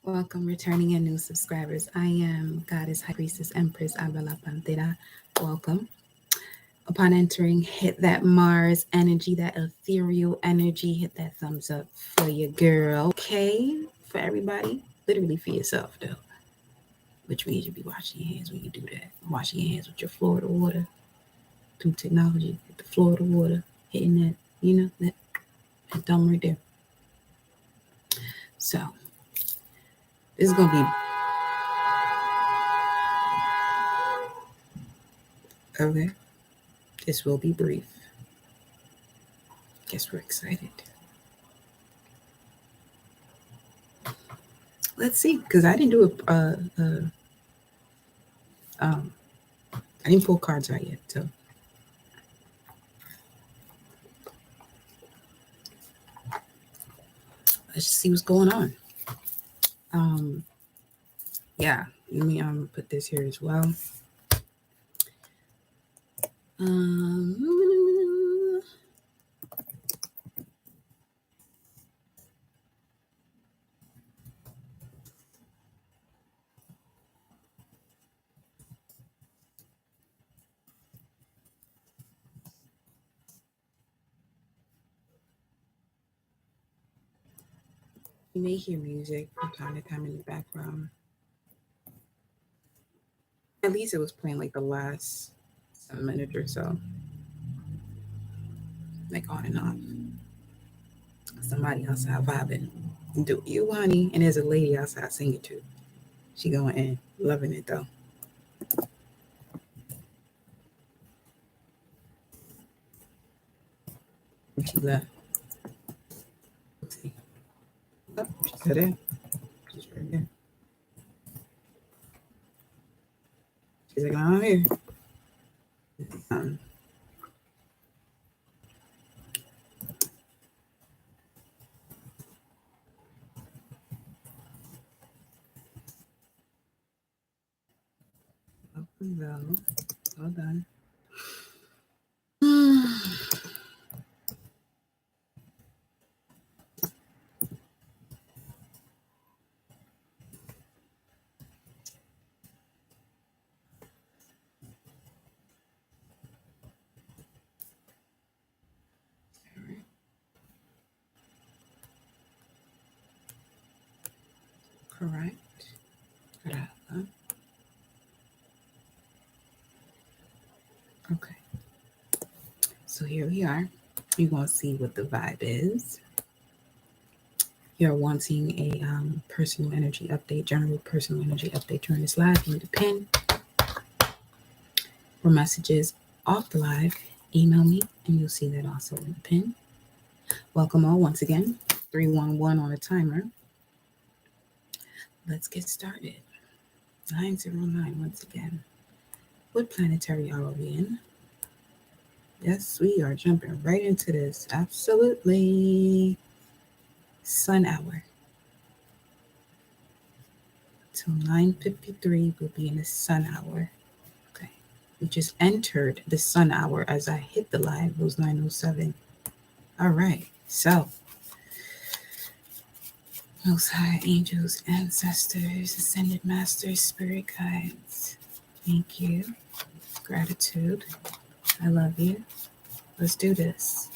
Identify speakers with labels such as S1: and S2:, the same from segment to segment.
S1: Welcome, returning and new subscribers. I am Goddess High Priestess Empress Abela Pantera. Welcome. Upon entering, hit that Mars energy, that ethereal energy. Hit that thumbs up for your girl. Okay, for everybody. Literally for yourself, though. Which means you'll be washing your hands when you do that. Washing your hands with your Florida water through technology. With the Florida water, hitting that, that thumb right there. So, this is going to be okay. This will be brief. Guess we're excited. Let's see, because I didn't do I didn't pull cards out yet. So let's just see what's going on. Yeah, let me put this here as well. You may hear music from time to time in the background. At least it was playing like the last minute or so, like on and off. Somebody outside vibing. Do you, honey? And there's a lady outside singing too. She going in, loving it though. She left. Let's see. Oh, she's still there. She's right there. She's like, I'm here. Welcome though. Well done. Correct. Okay. So here we are. You're going to see what the vibe is. You're wanting a personal energy update, general personal energy update during this live. You need a pin or messages off the live. Email me and you'll see that also in the pin. Welcome all once again. 311 on a timer. Let's get started. 909 once again. What planetary are we in? Yes, we are jumping right into this. Absolutely. Sun hour. Till 9:53 will be in the sun hour. Okay. We just entered the sun hour as I hit the live. It was 9:07. All right. So, Most High angels, ancestors, ascended masters, spirit guides. Thank you. Gratitude. I love you. Let's do this.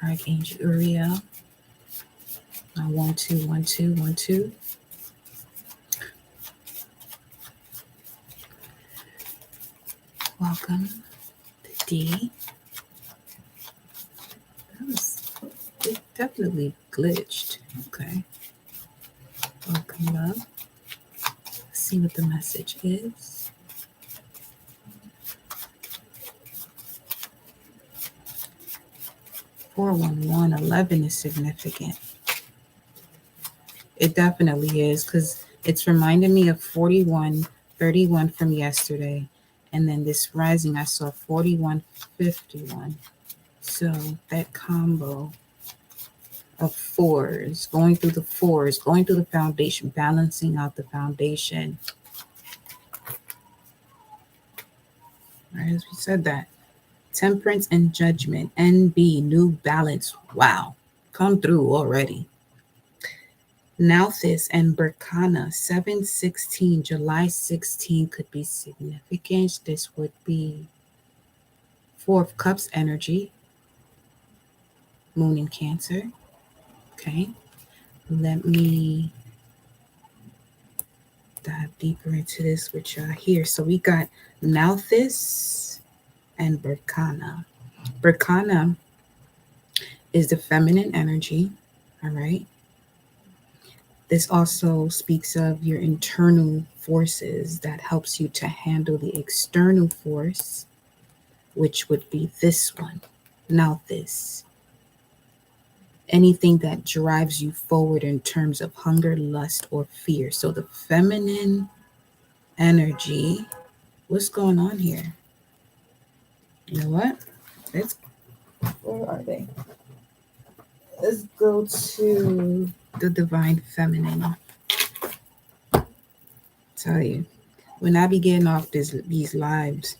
S1: Archangel Uriel. 121212. Welcome. The D. It definitely glitched. Okay. Welcome, love. Let's see what the message is. Four 11 is significant. It definitely is, because it's reminding me of 4131 from yesterday. And then this rising, I saw 4151. So that combo of fours, going through the foundation, balancing out the foundation. Right, as we said that. Temperance and judgment, NB, new balance. Wow. come through already. Nauthis and Berkana, 7/16, July 16 could be significant. This would be Four of Cups energy, Moon in Cancer. Okay, let me dive deeper into this with y'all here. So we got Nauthis and Berkana. Berkana is the feminine energy, all right? This also speaks of your internal forces that helps you to handle the external force, which would be this one. Now this. Anything that drives you forward in terms of hunger, lust, or fear. So the feminine energy, what's going on here? You know what? Where are they? Let's go to the divine feminine. Tell you, when I be getting off these lives,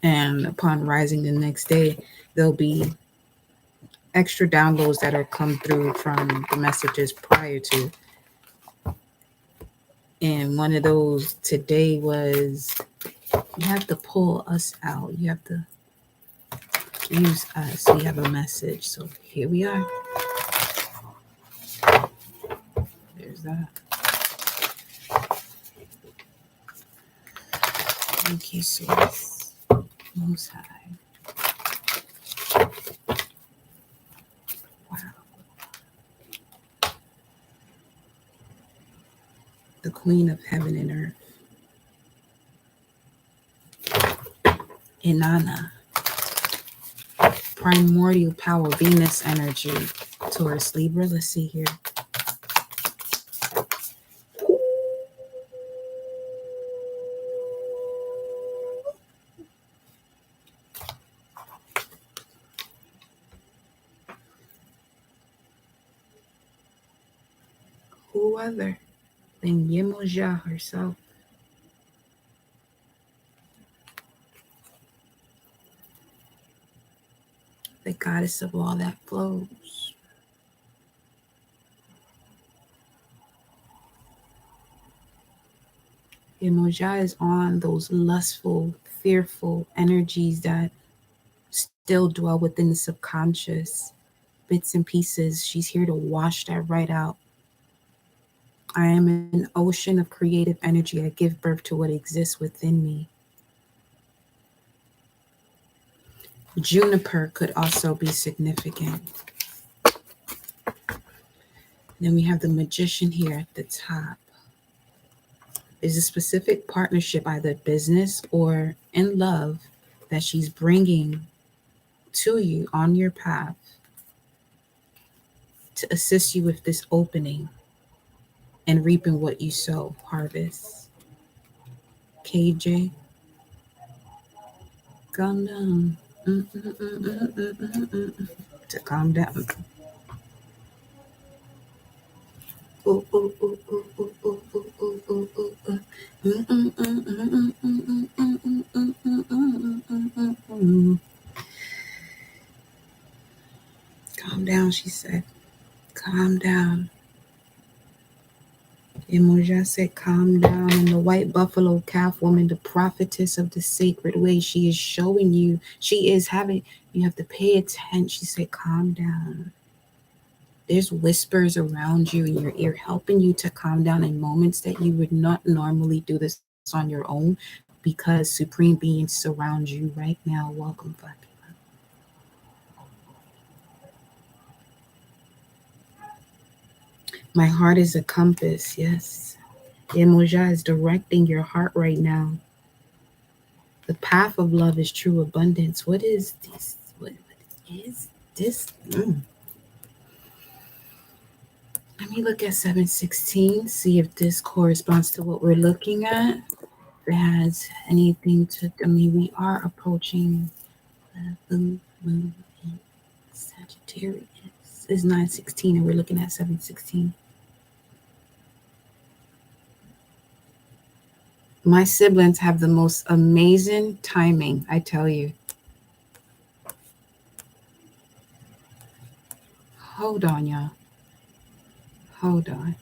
S1: and upon rising the next day, there'll be extra downloads that are come through from the messages prior to. And one of those today was, you have to pull us out. You have to use us. We have a message. So here we are. There's that. Thank you, Source. Most High. Wow. The Queen of Heaven and Earth. Inanna. Primordial power, Venus energy. Taurus, Libra. Let's see here. Who other than Yemoja herself? The goddess of all that flows. Yemoja is on those lustful, fearful energies that still dwell within the subconscious, bits and pieces. She's here to wash that right out. I am an ocean of creative energy. I give birth to what exists within me. Juniper could also be significant. Then we have the Magician here at the top. Is a specific partnership, either business or in love, that she's bringing to you on your path to assist you with this opening and reaping what you sow, harvest. KJ, calm down. To calm down. Calm down, she said. Calm down. Yemoja said, calm down. And the white buffalo calf woman, the prophetess of the sacred way, she is showing you, she is having, you have to pay attention. She said, calm down. There's whispers around you in your ear helping you to calm down in moments that you would not normally do this on your own, because supreme beings surround you right now. Welcome, Fatima. My heart is a compass, yes. Yemoja is directing your heart right now. The path of love is true abundance. What is this? What is this? Let me look at 7/16, see if this corresponds to what we're looking at. If it has anything to, we are approaching the moon in Sagittarius. It's 9/16 and we're looking at 7/16. My siblings have the most amazing timing, I tell you. Hold on, y'all. Hold on.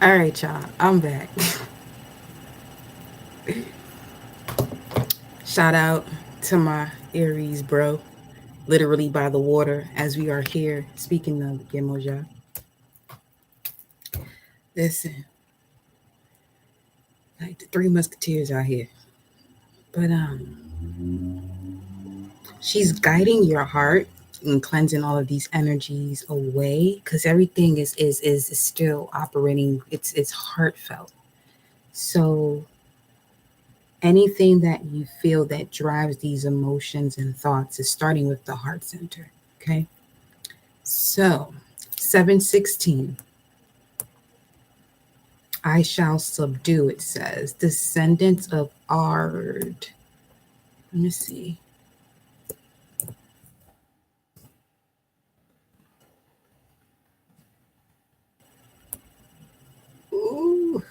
S1: All right, y'all. I'm back. Shout out to my Aries bro, literally by the water, as we are here speaking of Yemoja. Listen, like the Three Musketeers out here. But she's guiding your heart and cleansing all of these energies away because everything is still operating. It's heartfelt. So anything that you feel that drives these emotions and thoughts is starting with the heart center. Okay. So 716. I shall subdue, it says. Descendants of Ard. Let me see. Ooh.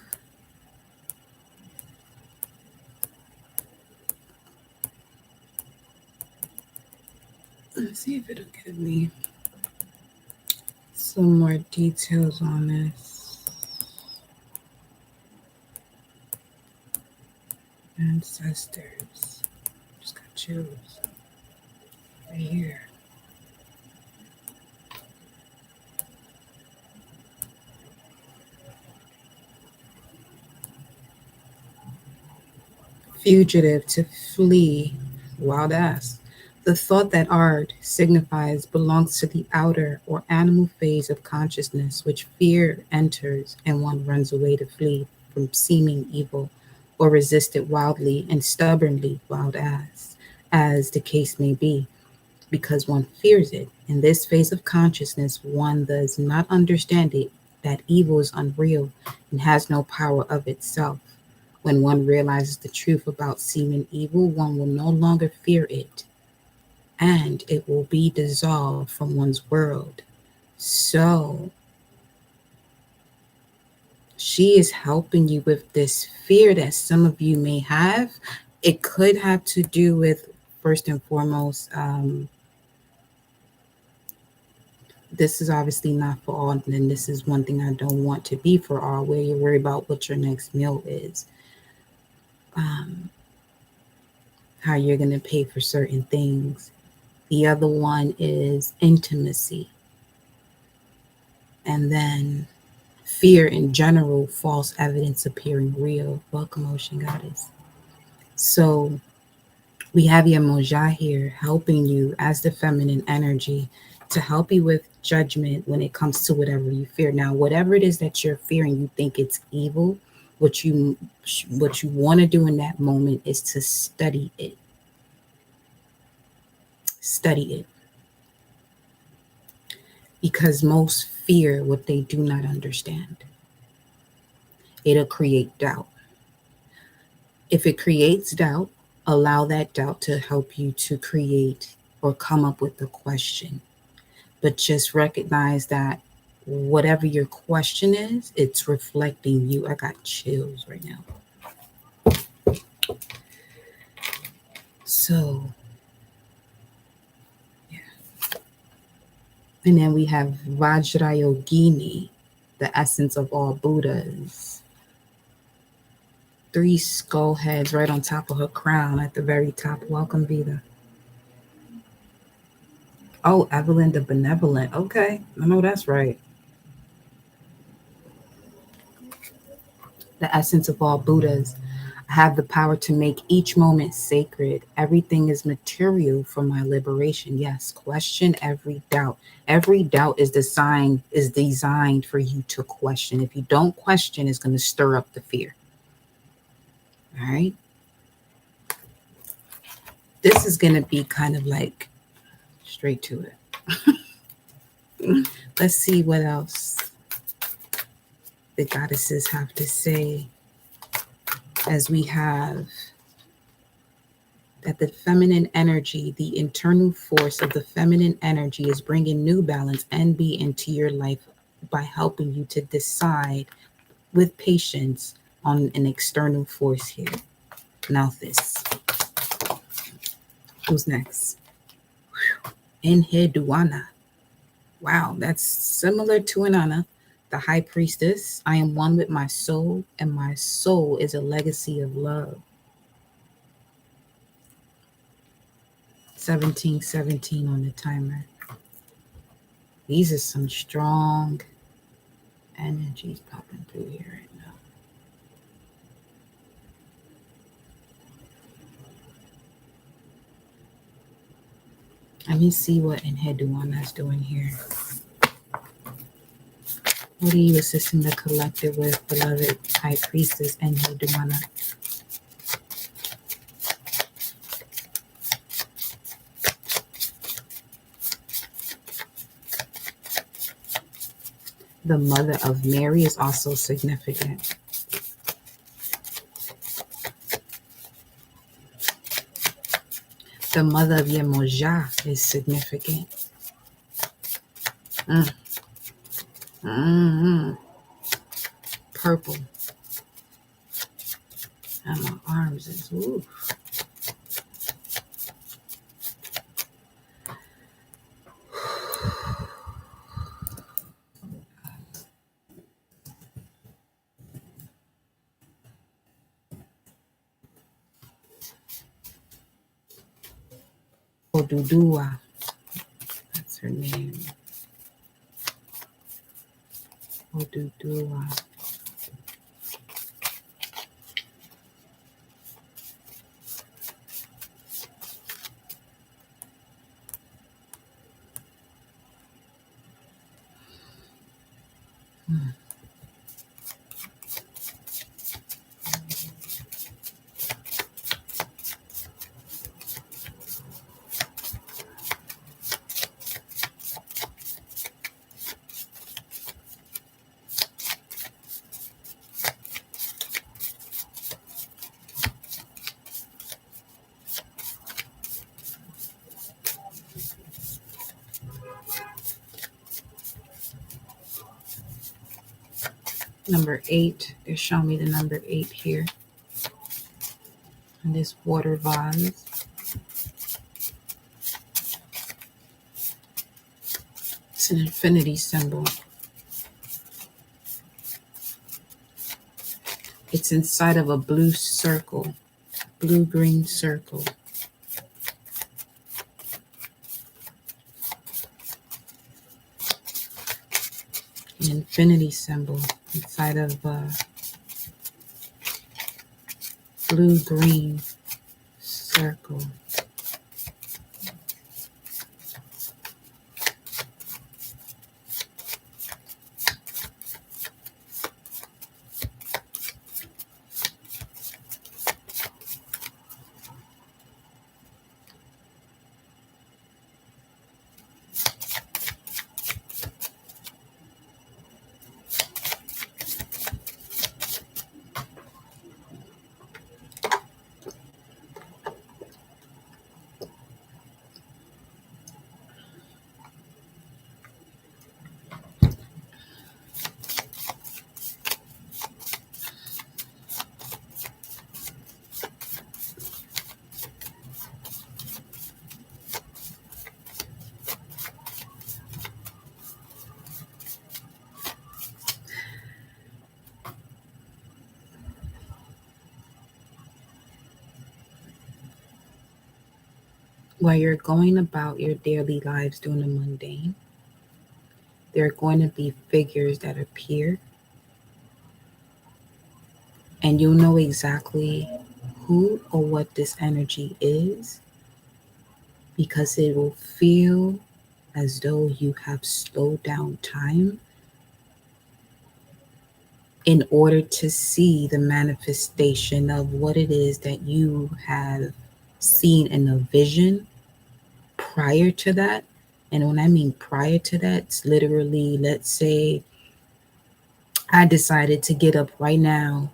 S1: Let's see if it'll give me some more details on this. Ancestors. Just got chills. Right here. Fugitive, to flee, wild ass. The thought that art signifies belongs to the outer or animal phase of consciousness, which fear enters and one runs away to flee from seeming evil or resist it wildly and stubbornly, wild as the case may be, because one fears it. In this phase of consciousness, one does not understand it, that evil is unreal and has no power of itself. When one realizes the truth about seeming evil, one will no longer fear it, and it will be dissolved from one's world. So, she is helping you with this fear that some of you may have. It could have to do with, first and foremost, this is obviously not for all, and this is one thing I don't want to be for all, where you're worried about what your next meal is. How you're going to pay for certain things. The other one is intimacy. And then fear in general, false evidence appearing real. Welcome, Ocean Goddess. So we have Yemoja here helping you as the feminine energy to help you with judgment when it comes to whatever you fear. Now, whatever it is that you're fearing, you think it's evil. What you want to do in that moment is to study it. Study it. Because most fear what they do not understand. It'll create doubt. If it creates doubt, allow that doubt to help you to create or come up with a question. But just recognize that whatever your question is, it's reflecting you. I got chills right now. So, yeah. And then we have Vajrayogini, the essence of all Buddhas. 3 skull heads right on top of her crown at the very top. Welcome, Vida. Oh, Evelyn the Benevolent. Okay, I know that's right. The essence of all Buddhas. I have the power to make each moment sacred. Everything is material for my liberation. Yes, question every doubt. Every doubt is designed for you to question. If you don't question, it's going to stir up the fear. All right. This is going to be kind of like straight to it. Let's see what else the goddesses have to say, as we have that the feminine energy, the internal force of the feminine energy is bringing new balance and be into your life by helping you to decide with patience on an external force here. Now this. Who's next? Enheduanna. Wow, that's similar to Inanna, the high priestess. I am one with my soul, and my soul is a legacy of love. 1717 on the timer. These are some strong energies popping through here right now. Let me see what Enheduanna is doing here. What are you assisting the collective with, beloved high priestess Enheduanna? The mother of Mary is also significant. The mother of Yemoja is significant. Purple. And my arms is, ooh. Odudua. That's her name. Odudua. Number 8, they're showing me the number 8 here. And this water vase. It's an infinity symbol. It's inside of a blue circle, blue-green circle. An infinity symbol. inside of blue-green circle. While you're going about your daily lives doing the mundane, there are going to be figures that appear, and you'll know exactly who or what this energy is because it will feel as though you have slowed down time in order to see the manifestation of what it is that you have seen in a vision prior to that. And when I mean prior to that, it's literally, let's say I decided to get up right now,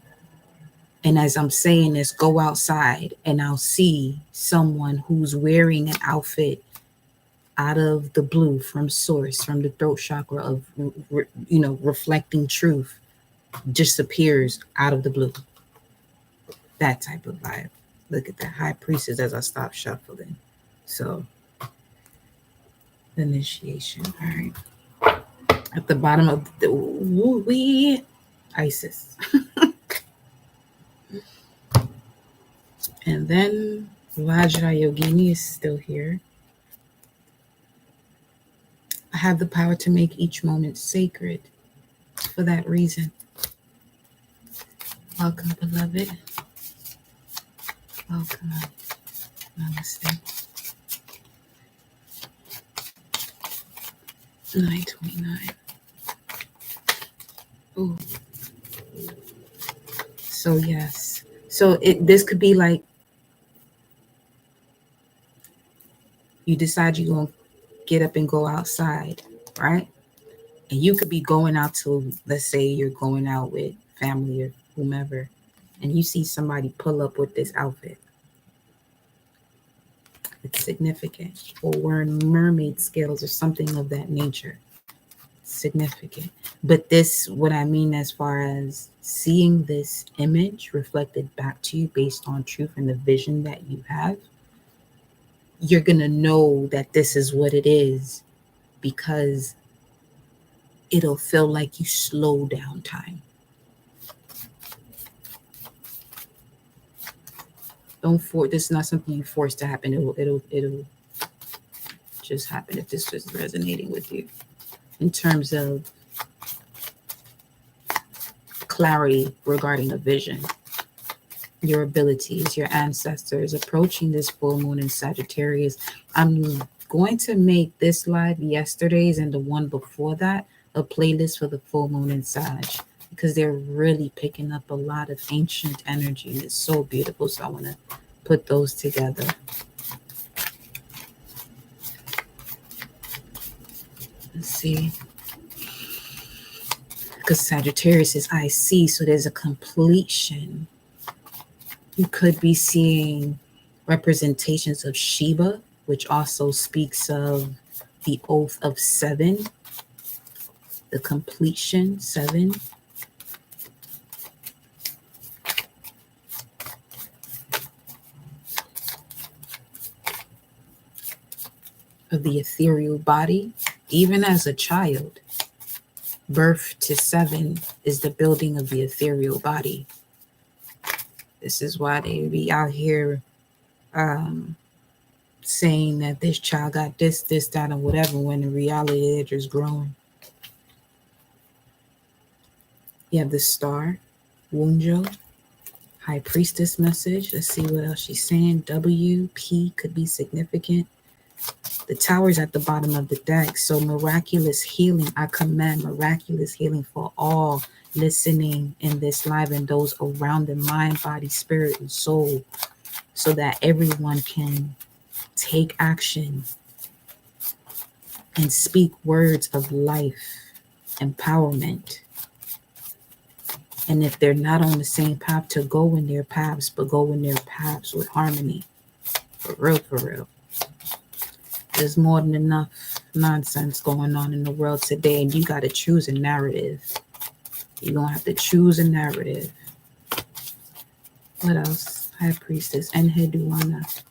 S1: and as I'm saying this, go outside and I'll see someone who's wearing an outfit out of the blue from source, from the throat chakra of, reflecting truth, disappears out of the blue. That type of vibe. Look at that high priestess as I stop shuffling. So, initiation. All right. At the bottom of the woo-wee, Isis. And then Vajrayogini is still here. I have the power to make each moment sacred for that reason. Welcome, beloved. Welcome. Namaste. 9:29. Ooh. So yes. So this could be like you decide you're gonna get up and go outside, right? And you could be going out to, let's say you're going out with family or whomever, and you see somebody pull up with this outfit. It's significant. Or wearing mermaid scales or something of that nature. Significant. But this, what I mean as far as seeing this image reflected back to you based on truth and the vision that you have, you're going to know that this is what it is because it'll feel like you slow down time. This is not something you force to happen. It'll just happen if this is resonating with you in terms of clarity regarding a vision, your abilities, your ancestors approaching this full moon in Sagittarius. I'm going to make this live yesterday's and the one before that a playlist for the full moon in Sag because they're really picking up a lot of ancient energy and it's so beautiful. So I want to put those together. Let's see. Because Sagittarius is I see, so there's a completion. You could be seeing representations of Shiva, which also speaks of the oath of 7, the completion 7. Of the ethereal body, even as a child. Birth to 7 is the building of the ethereal body. This is why they be out here saying that this child got this, that, and whatever, when in reality they're just growing. You have the star, Wunjo, High Priestess message. Let's see what else she's saying. W, P could be significant. The tower's at the bottom of the deck. So miraculous healing. I command miraculous healing for all listening in this live and those around in mind, body, spirit, and soul, so that everyone can take action and speak words of life, empowerment. And if they're not on the same path, to go in their paths, but go in their paths with harmony. For real, for real. There's more than enough nonsense going on in the world today, and you got to choose a narrative. You're going to have to choose a narrative. What else? High Priestess, Enheduanna.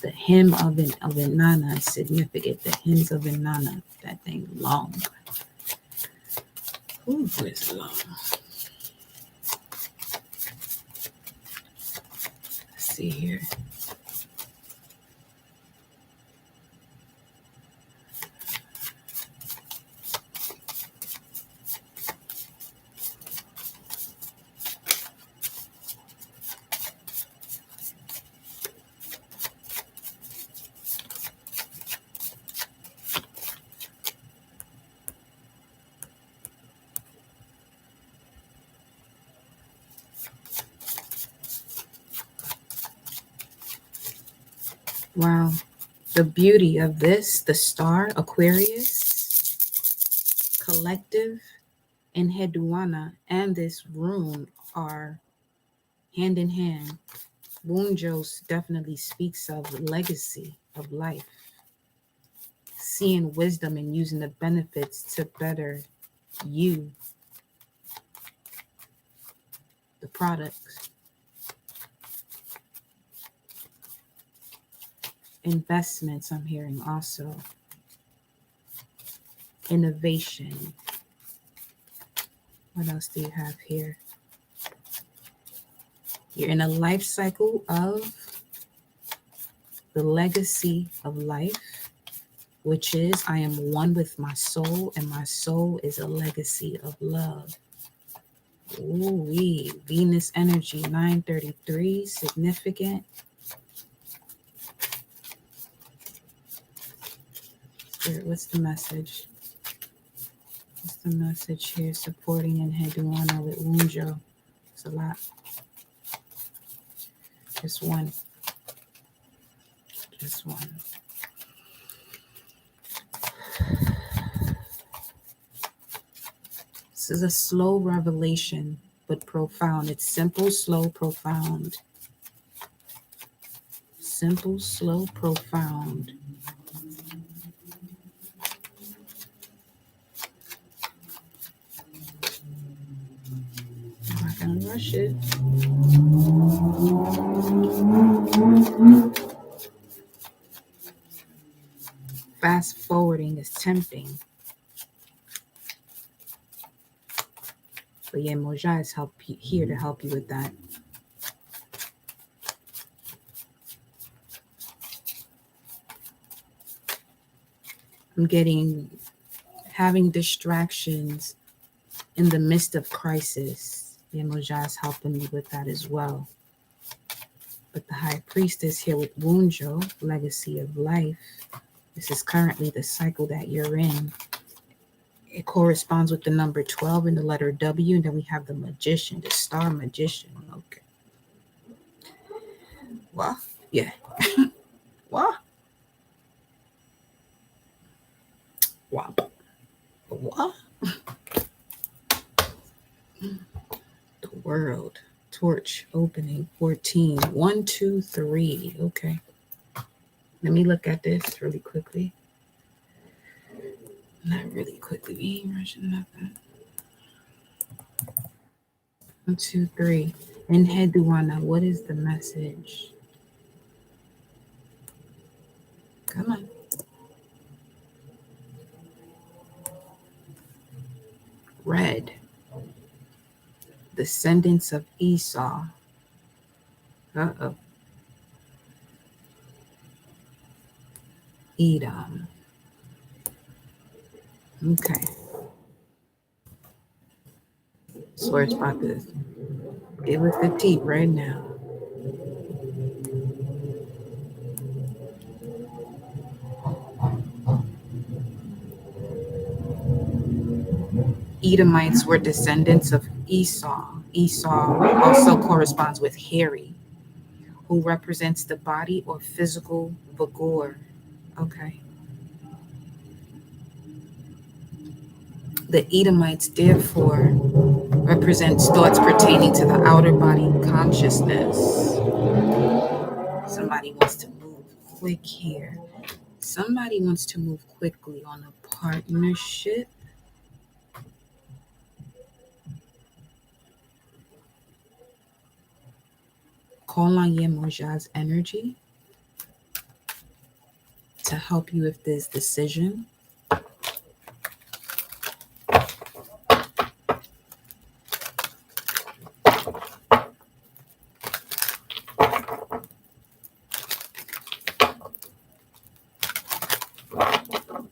S1: The hymn of Inanna is significant. The hymns of Inanna, that thing long. Ooh, it's long. Let's see here. Wow. The beauty of this, the star, Aquarius, collective, Enheduanna, and this room are hand in hand. Wunjos definitely speaks of legacy of life, seeing wisdom and using the benefits to better you, the products. Investments, I'm hearing also. Innovation. What else do you have here? You're in a life cycle of the legacy of life, which is I am one with my soul, and my soul is a legacy of love. Ooh-wee. Venus energy, 933, significant. Spirit, what's the message? What's the message here? Supporting Enheduanna with Wunjo. It's a lot. Just one. Just one. This is a slow revelation, but profound. It's simple, slow, profound. Simple, slow, profound. I'm not gonna rush it. Fast forwarding is tempting. But Yemoja is here to help you with that. I'm having distractions in the midst of crisis. Yemoja is helping me with that as well. But the High Priestess here with Wunjo, legacy of life. This is currently the cycle that you're in. It corresponds with the number 12 and the letter W. And then we have the Magician, the Star Magician. Okay. What? Yeah. What? What? What? The World. Torch opening 14. 1, 2, 3. Okay. Let me look at this really quickly. Not really quickly. We ain't rushing nothing. 1, 2, 3. Enheduanna, what is the message? Come on. Red. Descendants of Esau. Uh-oh. Edom. Okay. Swear it's about this. Give us the tea right now. Edomites were descendants of Esau. Esau also corresponds with Harry, who represents the body or physical vigor. Okay. The Edomites, therefore, represents thoughts pertaining to the outer body consciousness. Somebody wants to move quick here. Somebody wants to move quickly on a partnership. Call on Yemoja's energy to help you with this decision.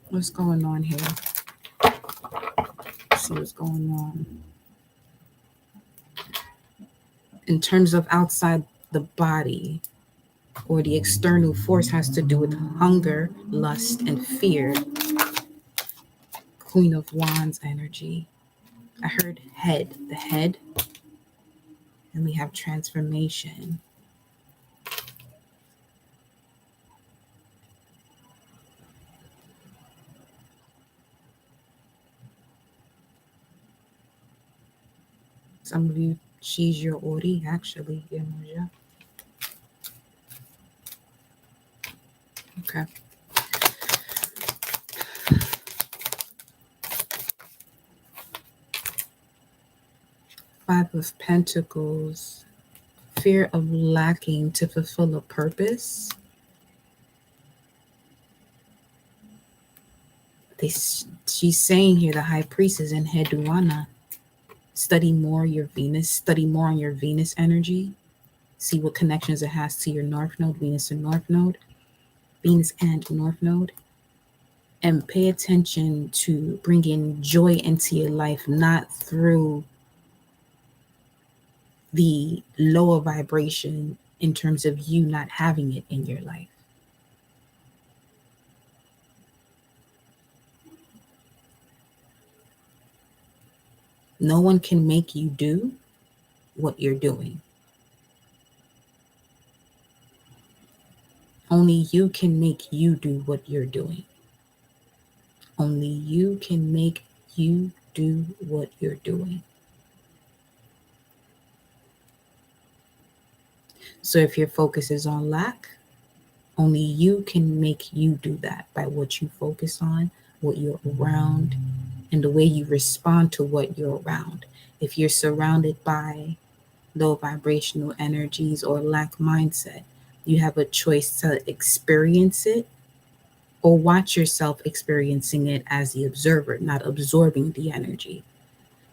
S1: What's going on here? Let's see what's going on. In terms of outside the body, or the external force, has to do with hunger, lust, and fear. Queen of Wands energy. I heard head, the head, and we have transformation. Some of you, she's your Ori, actually, Yemoja. Okay. Five of Pentacles. Fear of lacking to fulfill a purpose. She's saying here, the High Priestess in Enheduanna, study more your Venus, study more on your Venus energy. See what connections it has to your North Node, Venus and North Node, Venus and North Node. And pay attention to bringing joy into your life, not through the lower vibration in terms of you not having it in your life. No one can make you do what you're doing. Only you can make you do what you're doing. Only you can make you do what you're doing. So if your focus is on lack, only you can make you do that by what you focus on, what you're around, and the way you respond to what you're around. If you're surrounded by low vibrational energies or lack mindset, you have a choice to experience it or watch yourself experiencing it as the observer, not absorbing the energy.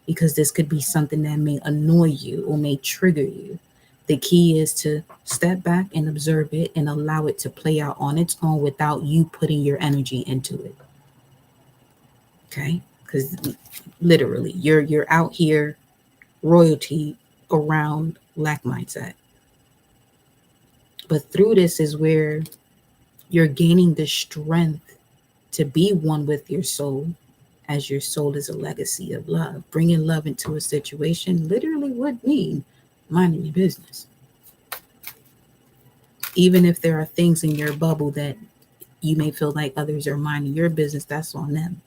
S1: Because this could be something that may annoy you or may trigger you. The key is to step back and observe it and allow it to play out on its own without you putting your energy into it. Okay? Because literally, you're out here royalty around lack mindset. But through this is where you're gaining the strength to be one with your soul, as your soul is a legacy of love. Bringing love into a situation literally would mean minding your business. Even if there are things in your bubble that you may feel like others are minding your business, that's on them.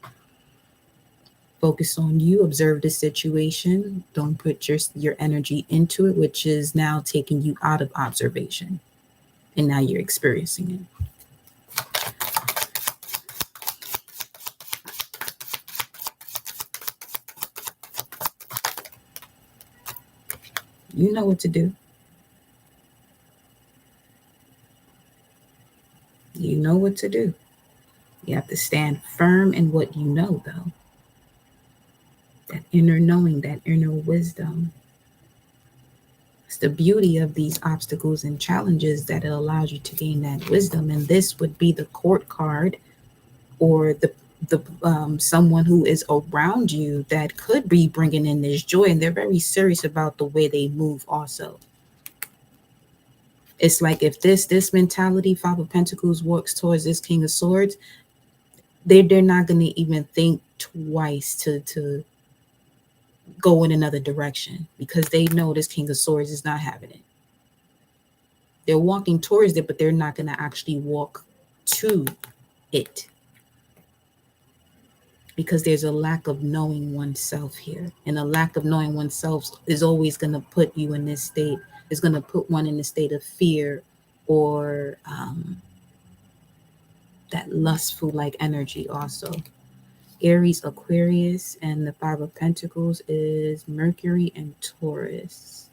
S1: Focus on you, observe the situation. Don't put your energy into it, which is now taking you out of observation. And now you're experiencing it. You know what to do. You know what to do. You have to stand firm in what you know, though. That inner knowing, that inner wisdom. It's the beauty of these obstacles and challenges that it allows you to gain that wisdom. And this would be the court card or the the someone who is around you that could be bringing in this joy, and they're very serious about the way they move also. It's like if this mentality, Five of Pentacles, works towards this King of Swords, they're not going to even think twice to go in another direction, because they know this King of Swords is not having it. They're walking towards it, but they're not going to actually walk to it, because there's a lack of knowing oneself here. And a lack of knowing oneself is always going to put you in this state, is going to put one in a state of fear, or that lustful like energy also. Aries, Aquarius, and the Five of Pentacles is Mercury and Taurus.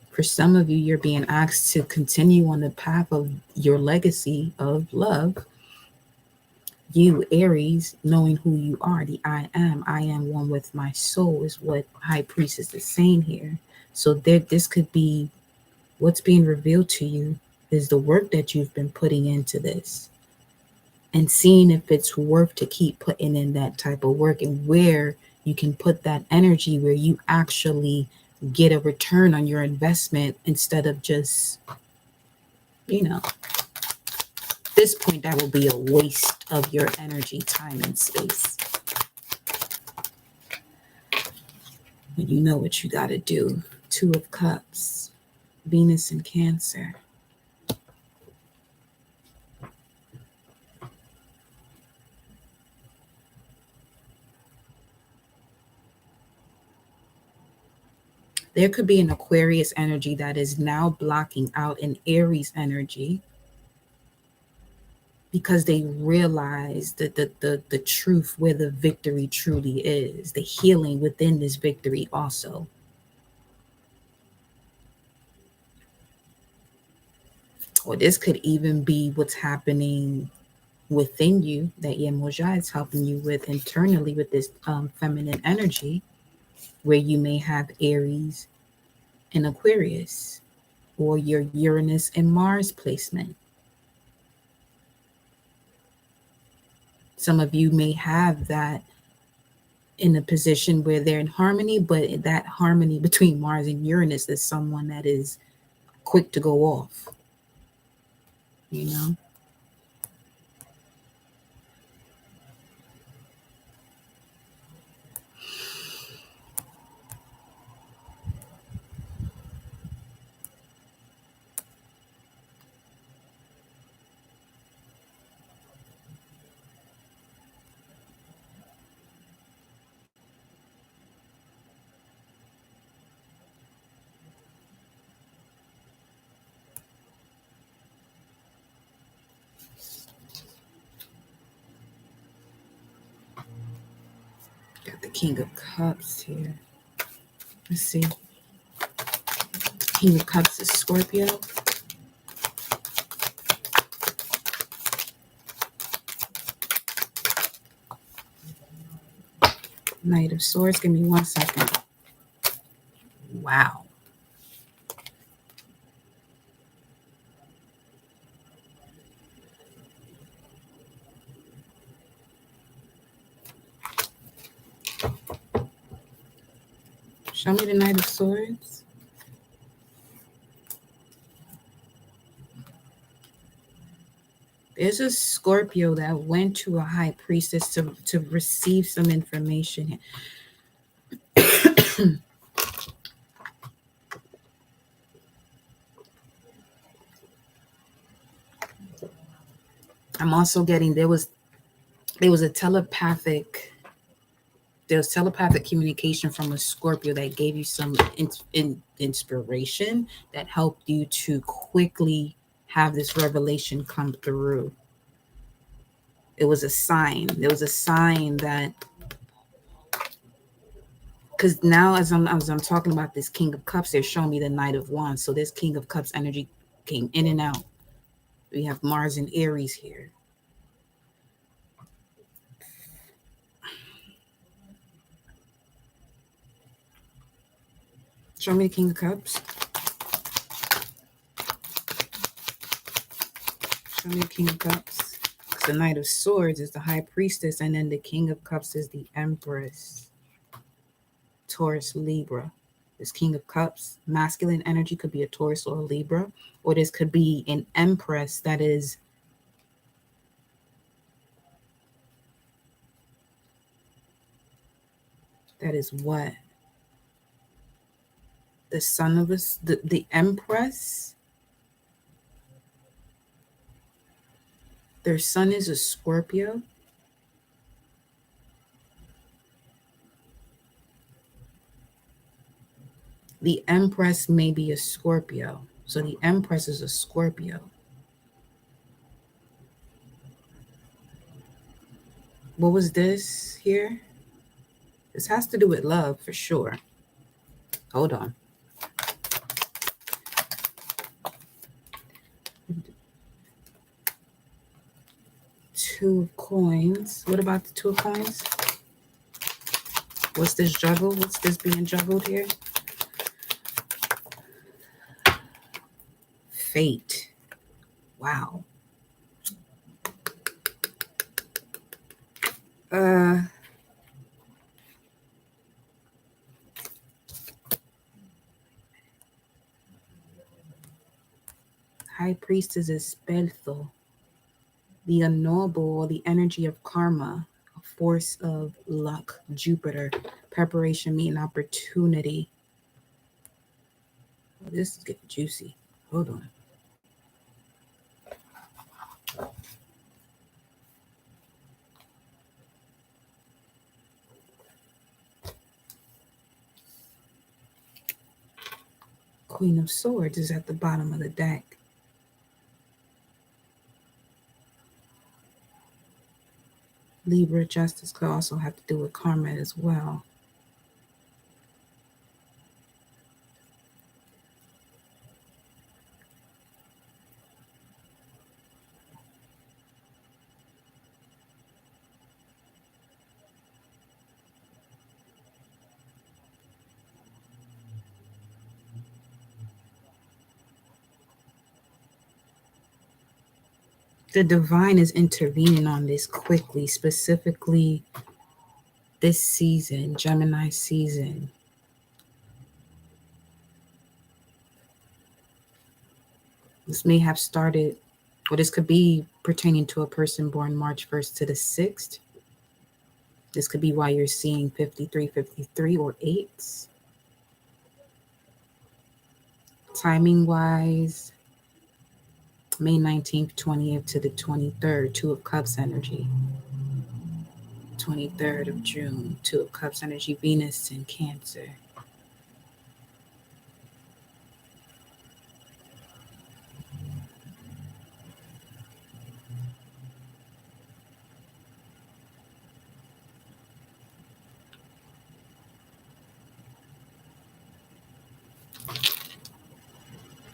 S1: For some of you, you're being asked to continue on the path of your legacy of love. You, Aries, knowing who you are, the I am one with my soul, is what High Priestess is saying here. So this could be what's being revealed to you, is the work that you've been putting into this, and seeing if it's worth to keep putting in that type of work, and where you can put that energy where you actually get a return on your investment, instead of just, this point that will be a waste of your energy, time, and space. When you know what you got to do. Two of Cups, Venus and Cancer. There could be an Aquarius energy that is now blocking out an Aries energy, because they realize that the truth, where the victory truly is, the healing within this victory also. Or this could even be what's happening within you, that Yemoja is helping you with internally, with this feminine energy, where you may have Aries and Aquarius, or your Uranus and Mars placement. Some of you may have that in a position where they're in harmony, but that harmony between Mars and Uranus is someone that is quick to go off, you know? Got the King of Cups here. Let's see. King of Cups is Scorpio. Knight of Swords. Give me 1 second. Wow. Show me the Knight of Swords. There's a Scorpio that went to a High Priestess to receive some information. I'm also getting there was a telepathic communication from a Scorpio that gave you some inspiration, that helped you to quickly have this revelation come through. It was a sign. There was a sign that, because now as I'm talking about this King of Cups, they're showing me the Knight of Wands. So this King of Cups energy came in and out. We have Mars and Aries here. Show me the King of Cups. Show Show me the King of Cups. The Knight of Swords is the High Priestess, and then the King of Cups is the Empress. Taurus, Libra. This King of Cups, masculine energy could be a Taurus or a Libra, or this could be an Empress that is what? The son of us, the Empress. Their sun is a Scorpio. The Empress may be a Scorpio. So the Empress is a Scorpio. What was this here? This has to do with love for sure. Hold on. Two of Coins. What about the Two of Coins? What's this juggle? What's this being juggled here? Fate. Wow. High Priestess is Spelto, the unknowable, or the energy of karma, a force of luck, Jupiter, preparation, meeting, opportunity. Oh, this is getting juicy. Hold on. Queen of Swords is at the bottom of the deck. Libra justice could also have to do with karma as well. The divine is intervening on this quickly, specifically this season, Gemini season. This may have started, or this could be pertaining to a person born March 1st to the 6th. This could be why you're seeing 53, or 8s. Timing wise, May 19th, 20th to the 23rd, Two of Cups energy. 23rd of June, Two of Cups energy, Venus in Cancer.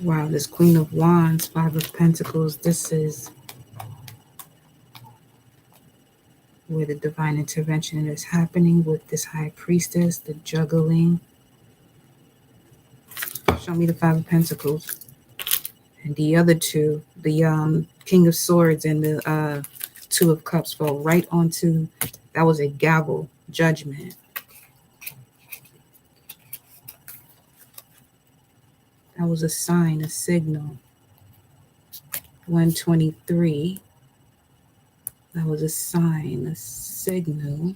S1: Wow, this Queen of Wands, Five of Pentacles, this is where the divine intervention is happening with this High Priestess, the juggling. Show me the Five of Pentacles. And the other two, the King of Swords and the Two of Cups fall right onto, that was a gavel, judgment. That was a sign, a signal. 123. That was a sign, a signal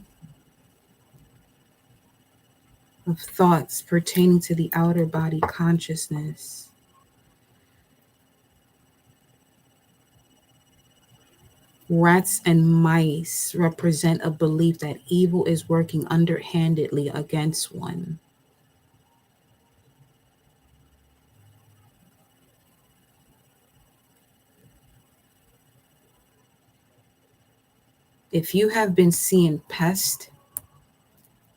S1: of thoughts pertaining to the outer body consciousness. Rats and mice represent a belief that evil is working underhandedly against one. If you have been seeing pests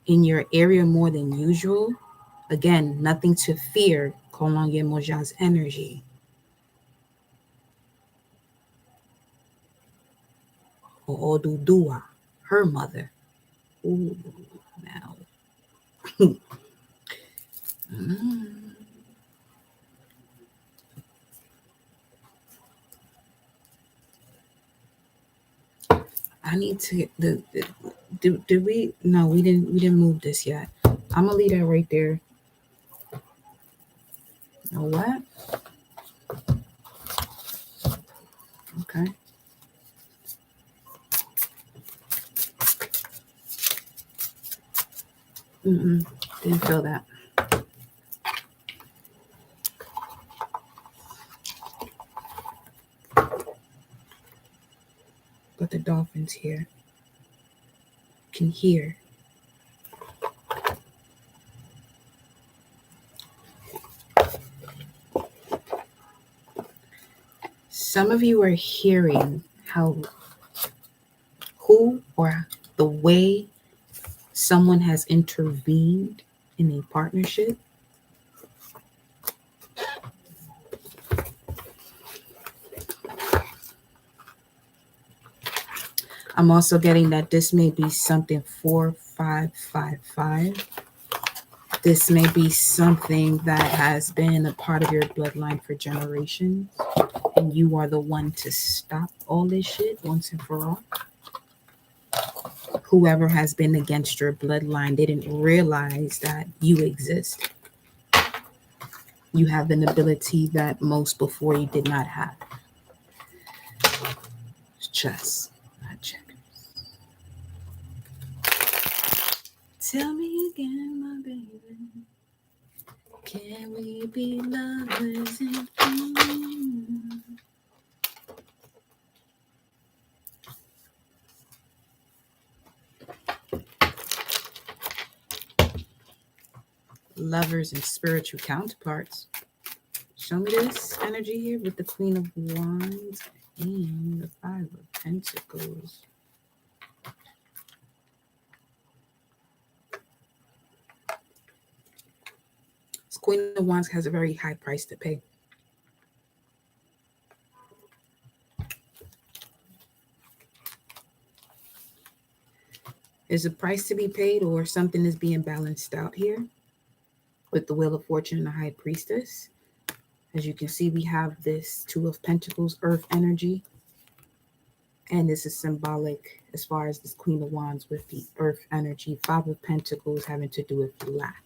S1: in your area more than usual, again, nothing to fear, call on Yemoja's energy. Or Odudua, her mother. Ooh, now. I need to get did we no, we didn't move this yet. I'm gonna leave that right there. You know what? Okay. Didn't feel that. But the dolphins here can hear. Some of you are hearing who or the way someone has intervened in a partnership. I'm also getting that this may be something 4555. This may be something that has been a part of your bloodline for generations, and you are the one to stop all this shit once and for all. Whoever has been against your bloodline didn't realize that you exist. You have an ability that most before you did not have. It's chess, not checkers. Tell me again, my baby. Can we be lovers and lovers and spiritual counterparts? Show me this energy here with the Queen of Wands and the Five of Pentacles. This Queen of Wands has a very high price to pay. There's a price to be paid, or something is being balanced out here with the Wheel of Fortune and the High Priestess. As you can see, we have this Two of Pentacles, Earth energy. And this is symbolic as far as this Queen of Wands with the Earth energy. Five of Pentacles having to do with lack.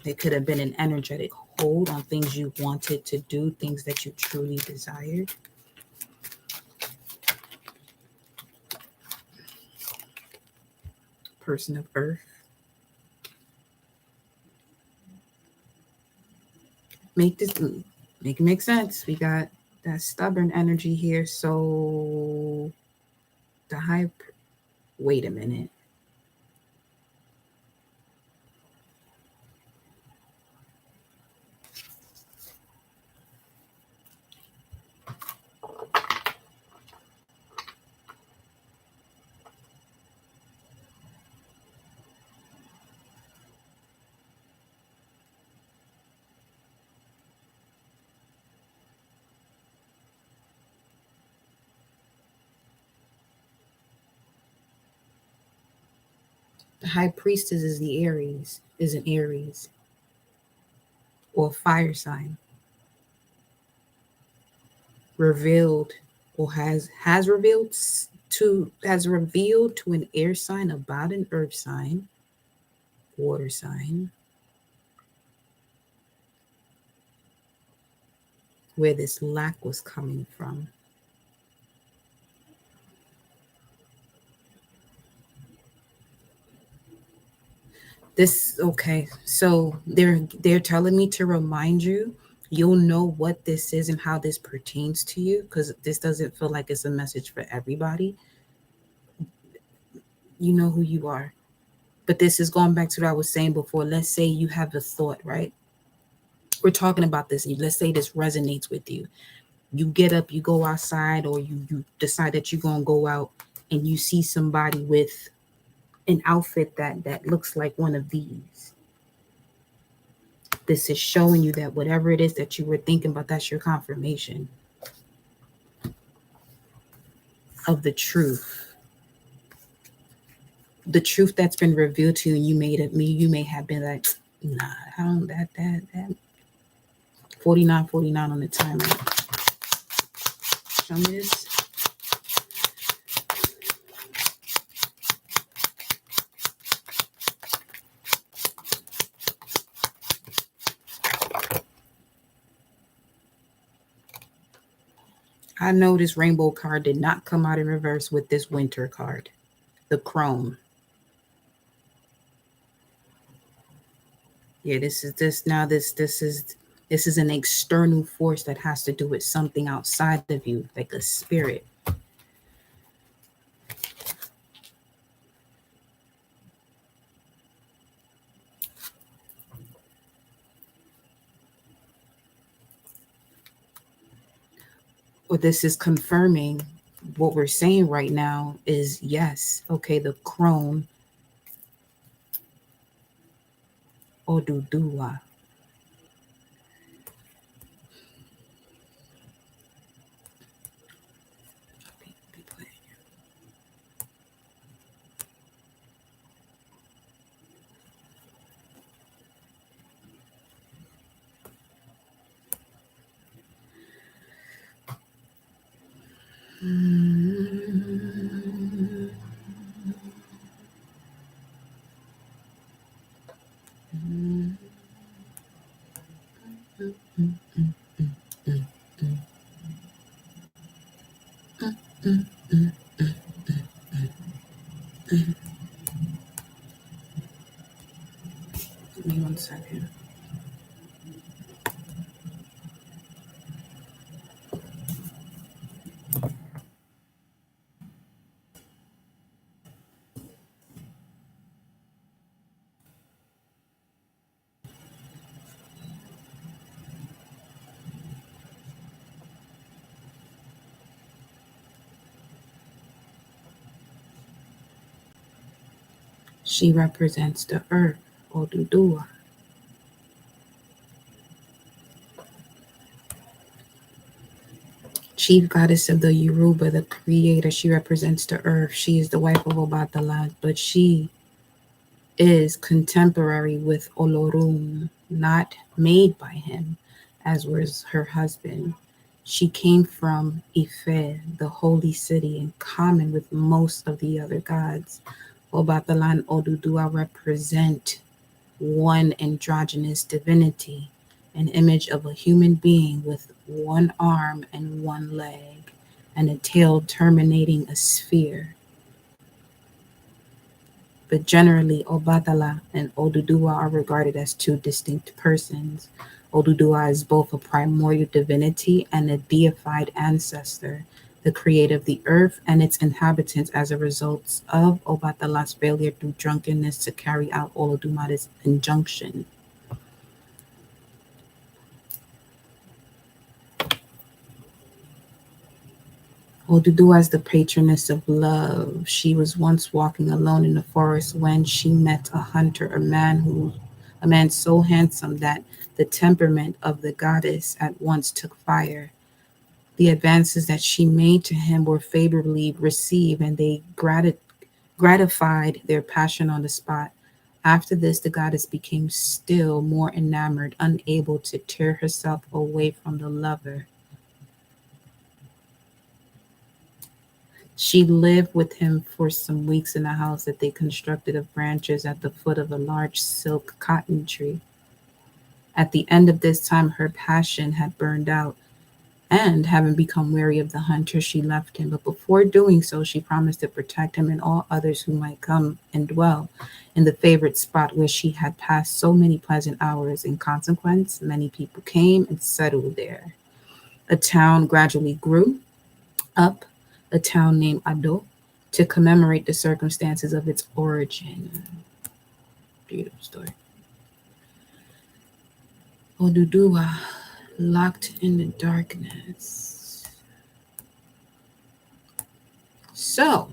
S1: It could have been an energetic hold on things you wanted to do, things that you truly desired. Person of Earth. Make it make sense. We got that stubborn energy here. So the high, wait a minute. The High Priestess is the Aries, is an Aries or fire sign. Revealed or has revealed to an air sign about an earth sign, water sign, where this lack was coming from. So they're telling me to remind you, you'll know what this is and how this pertains to you, because this doesn't feel like it's a message for everybody. You know who you are. But this is going back to what I was saying before. Let's say you have a thought, right? We're talking about this. Let's say this resonates with you. You get up, you go outside, or you decide that you're going to go out and you see somebody with an outfit that looks like one of these. This is showing you that whatever it is that you were thinking about, that's your confirmation of the truth. The truth that's been revealed to you, you may have been like, nah, I don't, that 49 on the timer. Show me this. I know this rainbow card did not come out in reverse with this winter card, the crone. Yeah, this is an external force that has to do with something outside of you, like a spirit. What this is confirming, what we're saying right now is yes, okay, the crone Odudua. Give me 1 second. She represents the earth, Odudua. Chief goddess of the Yoruba, the creator. She represents the earth. She is the wife of Obatala, but she is contemporary with Olorun, not made by him, as was her husband. She came from Ife, the holy city, in common with most of the other gods. Obatala and Odudua represent one androgynous divinity, an image of a human being with one arm and one leg, and a tail terminating a sphere. But generally, Obatala and Odudua are regarded as two distinct persons. Odudua is both a primordial divinity and a deified ancestor, the creator of the earth and its inhabitants as a result of Obatala's failure through drunkenness to carry out Olodumare's injunction. Odudu as the patroness of love. She was once walking alone in the forest when she met a hunter, a man so handsome that the temperament of the goddess at once took fire. The advances that she made to him were favorably received, and they gratified their passion on the spot. After this, the goddess became still more enamored, unable to tear herself away from the lover. She lived with him for some weeks in a house that they constructed of branches at the foot of a large silk cotton tree. At the end of this time, her passion had burned out, and having become weary of the hunter, she left him. But before doing so, she promised to protect him and all others who might come and dwell in the favorite spot where she had passed so many pleasant hours. In consequence, many people came and settled there. A town gradually grew up, a town named Ado, to commemorate the circumstances of its origin. Beautiful story. Oduduwa, locked in the darkness. So,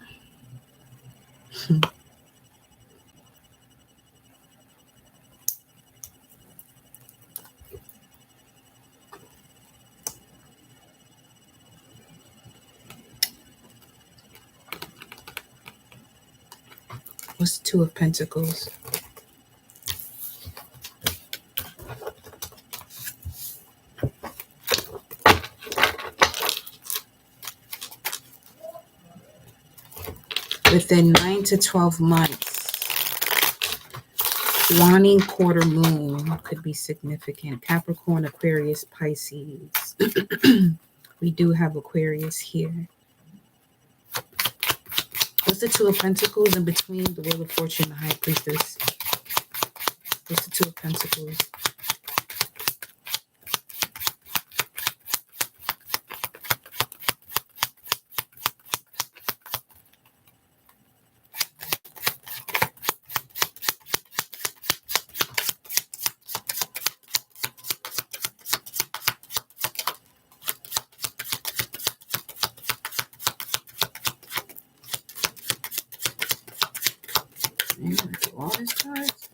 S1: what's the Two of Pentacles? within 9 to 12 months, waning quarter moon could be significant. Capricorn, Aquarius, Pisces. We do have Aquarius here. What's the Two of Pentacles in between the Wheel of Fortune and the High Priestess? What's the Two of Pentacles? All these cards.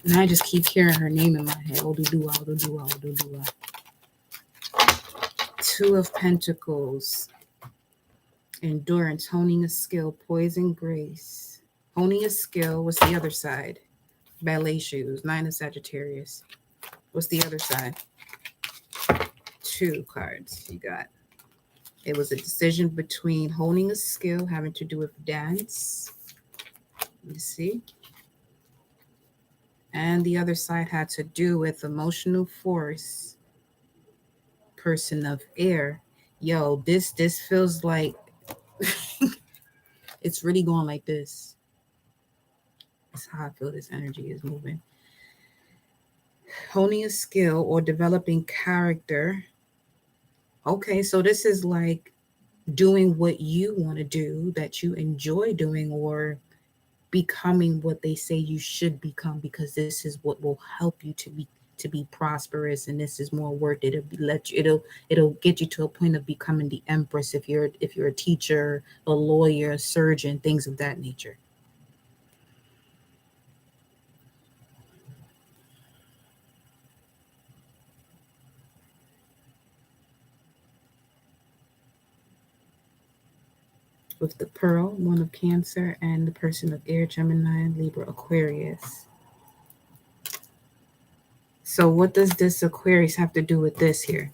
S1: And I just keep hearing her name in my head. Oduduwa, Oduduwa, Oduduwa. Two of Pentacles. Endurance, honing a skill, poise and grace. Honing a skill. What's the other side? Ballet shoes. 9 of Sagittarius. What's the other side? 2 cards you got. It was a decision between honing a skill, having to do with dance. You see? And the other side had to do with emotional force. Person of air. Yo, this feels like it's really going like this. That's how I feel this energy is moving. Honing a skill or developing character. Okay, so this is like doing what you want to do, that you enjoy doing, or becoming what they say you should become, because this is what will help you to be prosperous, and this is more worth it. It'll get you to a point of becoming the empress if you're a teacher, a lawyer, a surgeon, things of that nature. With the Pearl, one of Cancer, and the person of Air, Gemini, Libra, Aquarius. So what does this Aquarius have to do with this here?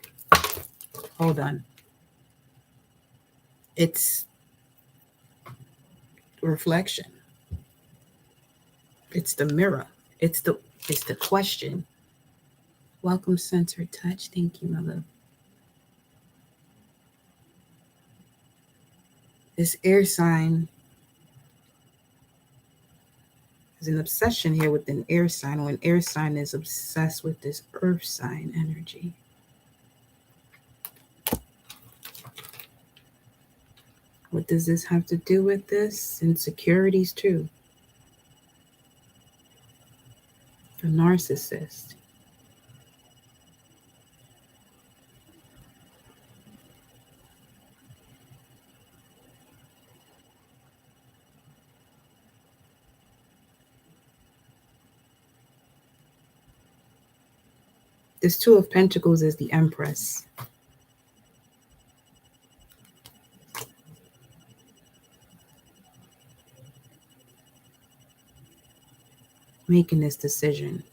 S1: Hold on. It's reflection. It's the mirror. It's the question. Welcome, Center Touch. Thank you, my love. This air sign is an obsession here with an air sign, or an air sign is obsessed with this earth sign energy. What does this have to do with this? Insecurities too. A narcissist. This Two of Pentacles is the Empress. Making this decision.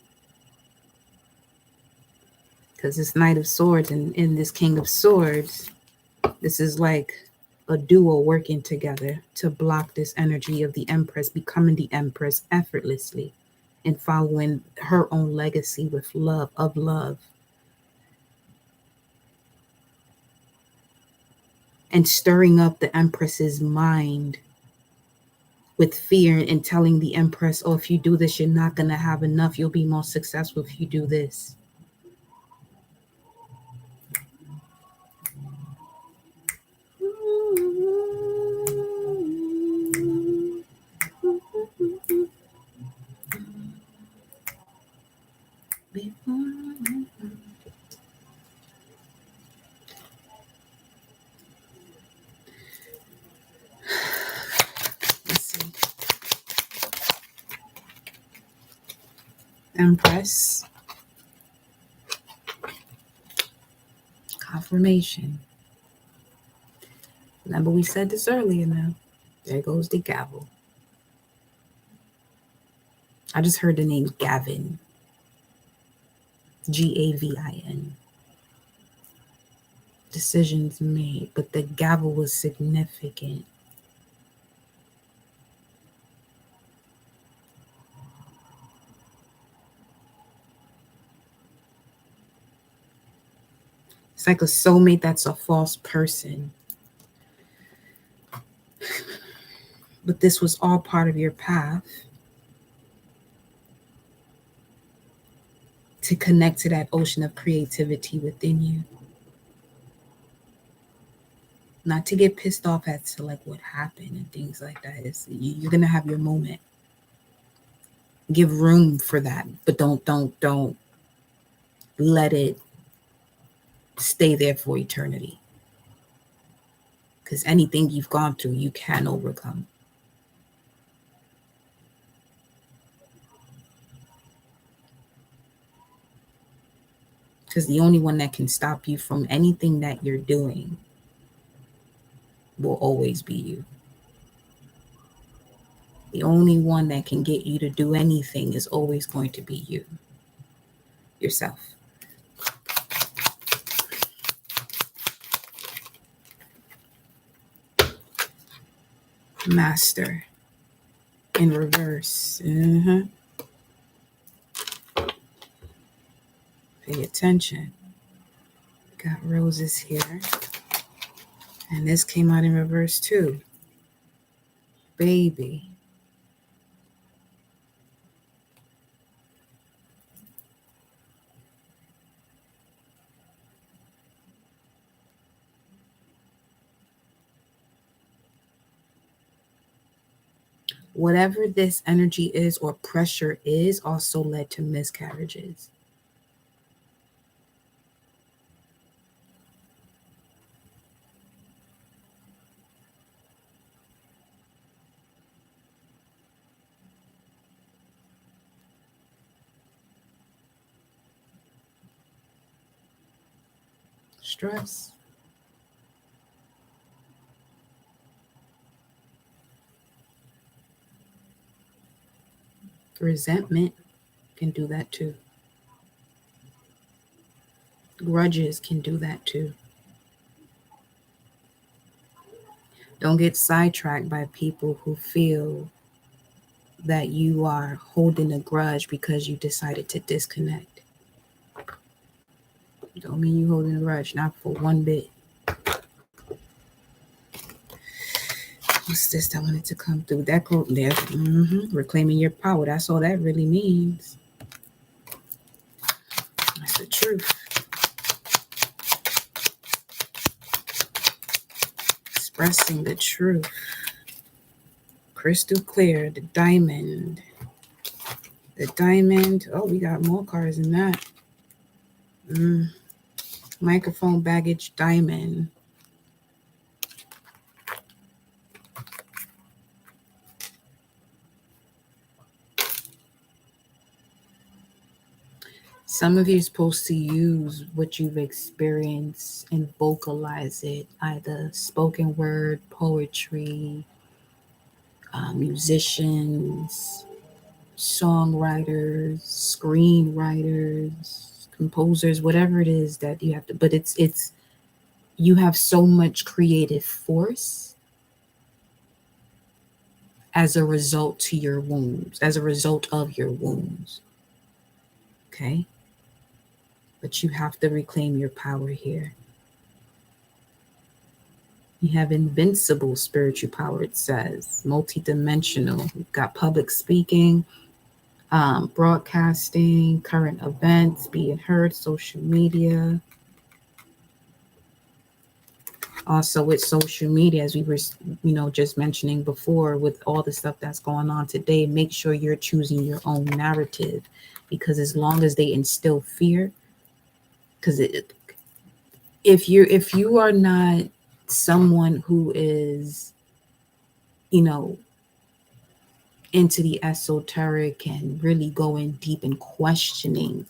S1: Because this Knight of Swords and this King of Swords, this is like a duo working together to block this energy of the Empress becoming the Empress effortlessly and following her own legacy with love. And stirring up the Empress's mind with fear and telling the Empress, oh, if you do this, you're not going to have enough. You'll be more successful if you do this. Empress. Confirmation. Remember, we said this earlier now. There goes the gavel. I just heard the name Gavin. Gavin. Decisions made, but the gavel was significant. It's like a soulmate that's a false person. But this was all part of your path to connect to that ocean of creativity within you. Not to get pissed off as to like what happened and things like that. You're gonna have your moment. Give room for that, but don't let it stay there for eternity. Because anything you've gone through, you can overcome. Because the only one that can stop you from anything that you're doing will always be you. The only one that can get you to do anything is always going to be you, yourself. Master in reverse. Pay attention. Got roses here. And this came out in reverse too. Baby. Whatever this energy is or pressure is also led to miscarriages. Stress. Resentment can do that too. Grudges can do that too. Don't get sidetracked by people who feel that you are holding a grudge because you decided to disconnect. Don't mean you holding a grudge, not for one bit. What's this that wanted to come through? That quote there. Reclaiming your power. That's all that really means. That's the truth. Expressing the truth. Crystal clear. The diamond. The diamond. Oh, we got more cards than that. Microphone baggage diamond. Some of you are supposed to use what you've experienced and vocalize it, either spoken word, poetry, musicians, songwriters, screenwriters, composers, whatever it is that you have to, but it's you have so much creative force as a result to your wounds, as a result of your wounds. Okay? But you have to reclaim your power here. You have invincible spiritual power, it says, multidimensional. You've got public speaking, broadcasting, current events, being heard, social media. Also with social media, as we were, just mentioning before, with all the stuff that's going on today, make sure you're choosing your own narrative, because as long as they instill fear, because if you are not someone who is, into the esoteric and really going deep and questioning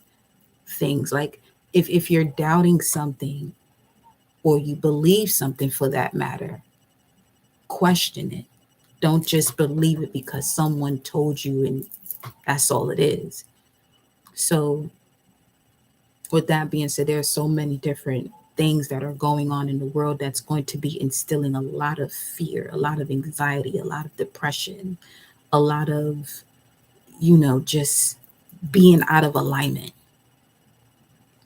S1: things, like if you're doubting something or you believe something for that matter, question it. Don't just believe it because someone told you and that's all it is. So, with that being said, there are so many different things that are going on in the world that's going to be instilling a lot of fear, a lot of anxiety, a lot of depression, a lot of, just being out of alignment.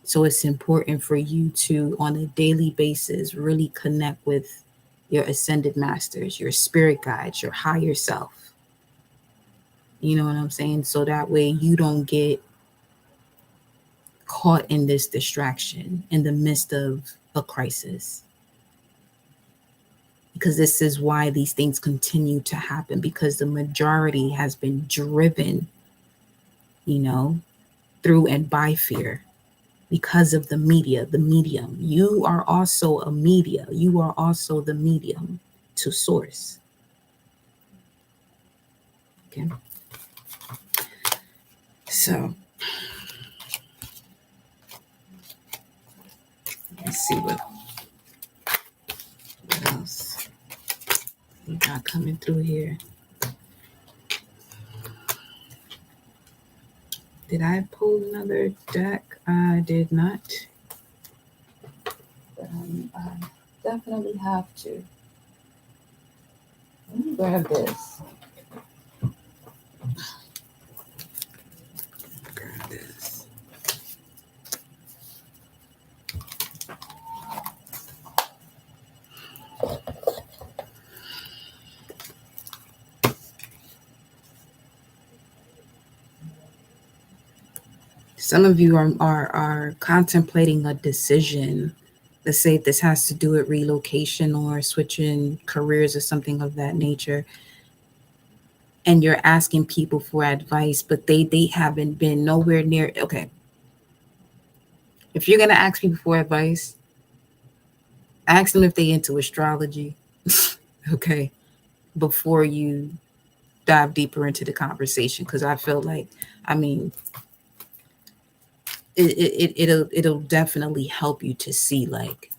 S1: So it's important for you to, on a daily basis, really connect with your ascended masters, your spirit guides, your higher self. You know what I'm saying? So that way you don't get caught in this distraction in the midst of a crisis. Because this is why these things continue to happen, because the majority has been driven, you know, through and by fear because of the media, the medium. You are also a media. You are also the medium to source. Okay. So let's see what else we got coming through here. Did I pull another deck? I did not. But I definitely have to. Let me grab this. Some of you are contemplating a decision. Let's say if this has to do with relocation or switching careers or something of that nature. And you're asking people for advice, but they haven't been nowhere near. Okay. If you're gonna ask people for advice, ask them if they into astrology. Okay. Before you dive deeper into the conversation. Because I feel like, I mean, it'll definitely help you to see like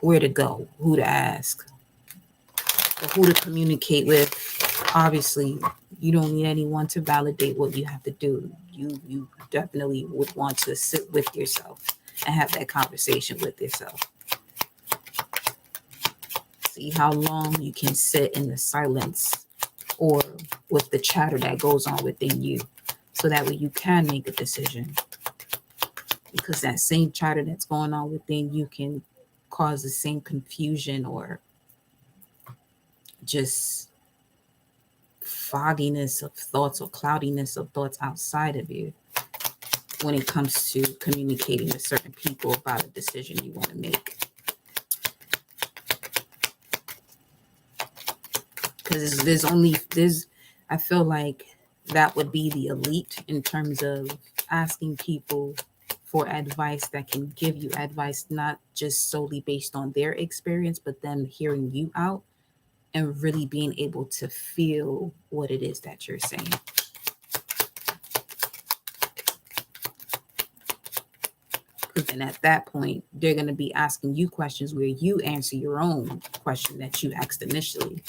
S1: where to go, who to ask, or who to communicate with. Obviously, you don't need anyone to validate what you have to do. You definitely would want to sit with yourself and have that conversation with yourself. See how long you can sit in the silence or with the chatter that goes on within you, so that way you can make a decision. Because that same chatter that's going on within you can cause the same confusion or just fogginess of thoughts or cloudiness of thoughts outside of you when it comes to communicating with certain people about a decision you want to make. Because I feel like that would be the elite in terms of asking people for advice that can give you advice, not just solely based on their experience, but them hearing you out and really being able to feel what it is that you're saying. And at that point, they're going to be asking you questions where you answer your own question that you asked initially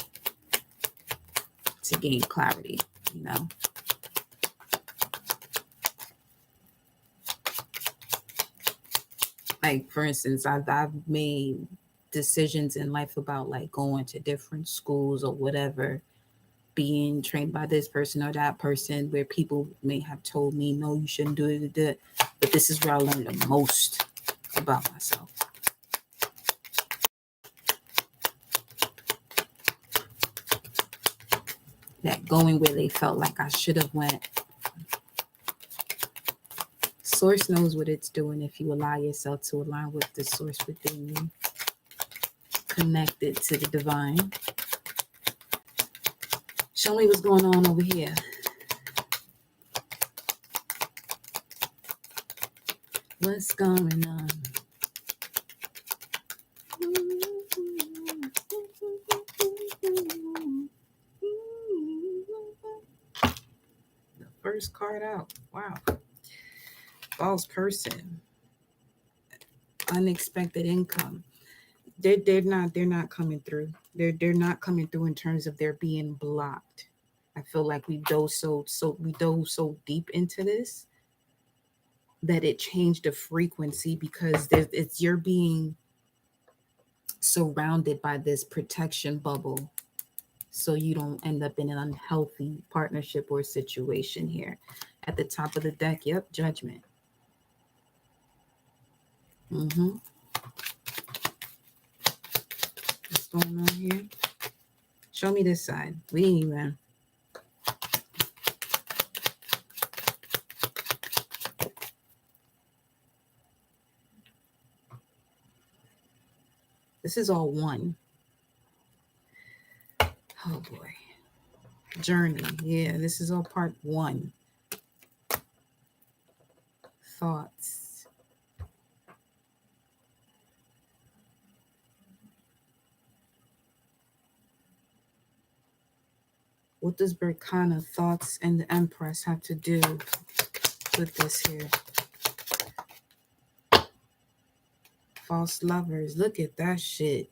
S1: to gain clarity, you know? Like, for instance, I've made decisions in life about like going to different schools or whatever, being trained by this person or that person, where people may have told me, no, you shouldn't do it. But this is where I learned the most about myself. That going where they felt like I should have went. Source knows what it's doing if you allow yourself to align with the source within you, connected to the divine. Show me what's going on over here. What's going on? The first card out. Wow. False person. Unexpected income. They're not coming through. They're not coming through in terms of they're being blocked. I feel like we dove so deep into this that it changed the frequency because you're being surrounded by this protection bubble so you don't end up in an unhealthy partnership or situation here. At the top of the deck, yep, judgment. Mm-hmm. What's going on here? Show me this side. We ain't even. This is all one. Oh boy. Journey. Yeah, this is all part one. Thoughts. What does Berkana thoughts and the Empress have to do with this here? False lovers. Look at that shit.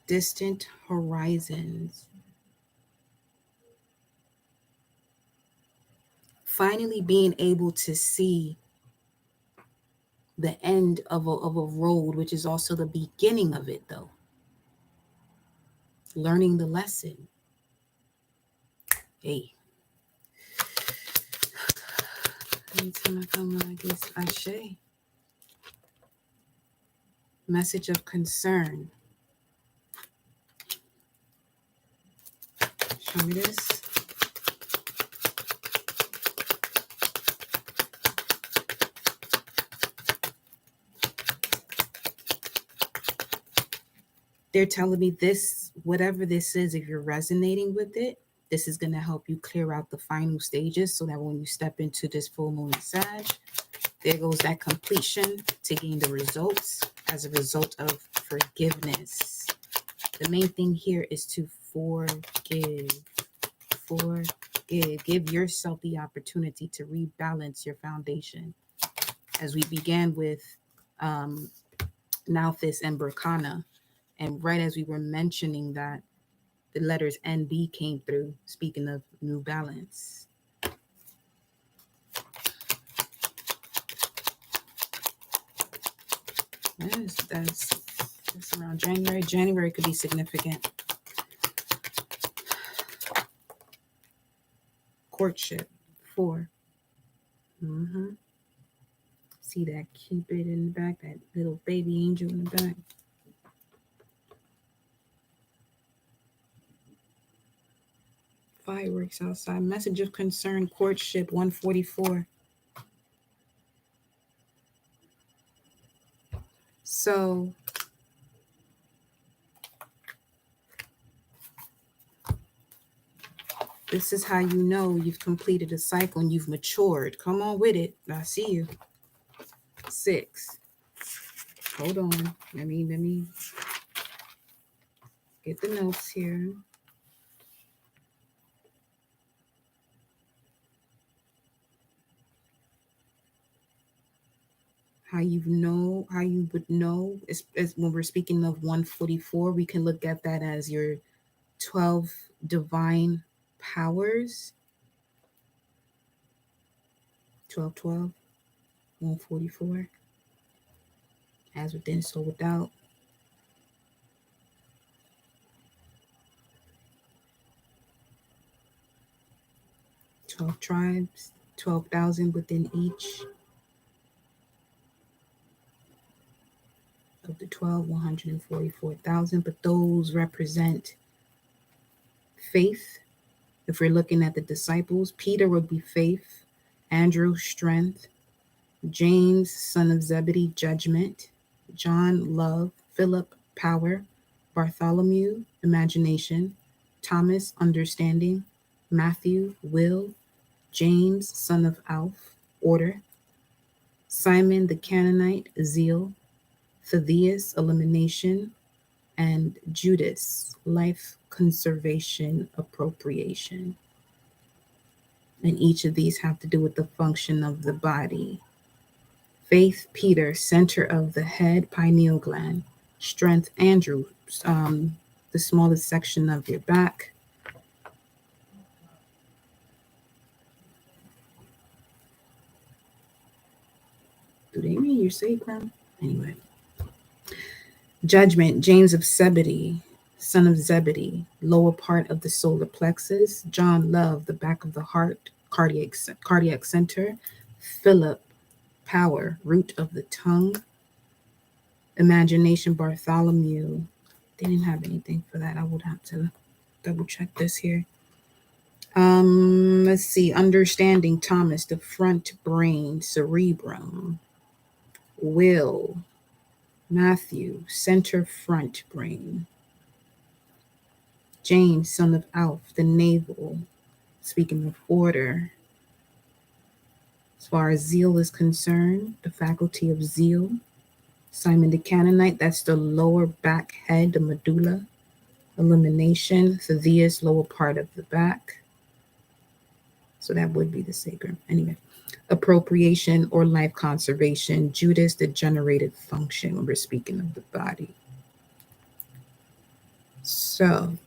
S1: Distant horizons. Finally being able to see the end of a road, which is also the beginning of it, though. Learning the lesson. Hey. Anytime I come like this, Ashe. Message of concern. Show me this. They're telling me this, whatever this is, if you're resonating with it, this is going to help you clear out the final stages so that when you step into this full moon Sag, there goes that completion to gain the results as a result of forgiveness. The main thing here is to forgive. Forgive. Give yourself the opportunity to rebalance your foundation. As we began with Nalthis and Berkana, and right as we were mentioning that, the letters NB came through, speaking of new balance. That's around January. January could be significant. Courtship, 4. Mm-hmm. See that Cupid in the back, that little baby angel in the back. Fireworks outside. Message of concern, courtship, 144. So this is how you know you've completed a cycle and you've matured. Come on with it. I see you. 6. Hold on. Let me get the notes here. How you would know is when we're speaking of 144, we can look at that as your 12 divine powers. 12, 144. As within, so without. 12 tribes, 12,000 within each. Of the 12, 144,000, but those represent faith. If we're looking at the disciples, Peter would be faith, Andrew, strength, James, son of Zebedee, judgment, John, love, Philip, power, Bartholomew, imagination, Thomas, understanding, Matthew, will, James, son of Alph, order, Simon the Canaanite, zeal, Thaddeus, elimination, and Judas, life conservation appropriation. And each of these have to do with the function of the body. Faith, Peter, center of the head, pineal gland. Strength, Andrew, the smallest section of your back. Do they mean your sacrum? Anyway. Judgment, James of Zebedee, son of Zebedee, lower part of the solar plexus. John, love, the back of the heart, cardiac center. Philip, power, root of the tongue. Imagination, Bartholomew. They didn't have anything for that. I would have to double check this here. Let's see. Understanding, Thomas, the front brain, cerebrum. Will, Matthew, center front brain. James, son of Alph, the navel. Speaking of order, as far as zeal is concerned, the faculty of zeal. Simon the Canaanite, that's the lower back head, the medulla. Elimination, Thaddeus, lower part of the back. So that would be the sacrum. Anyway, appropriation or life conservation. Judas, the generated function when we're speaking of the body. So,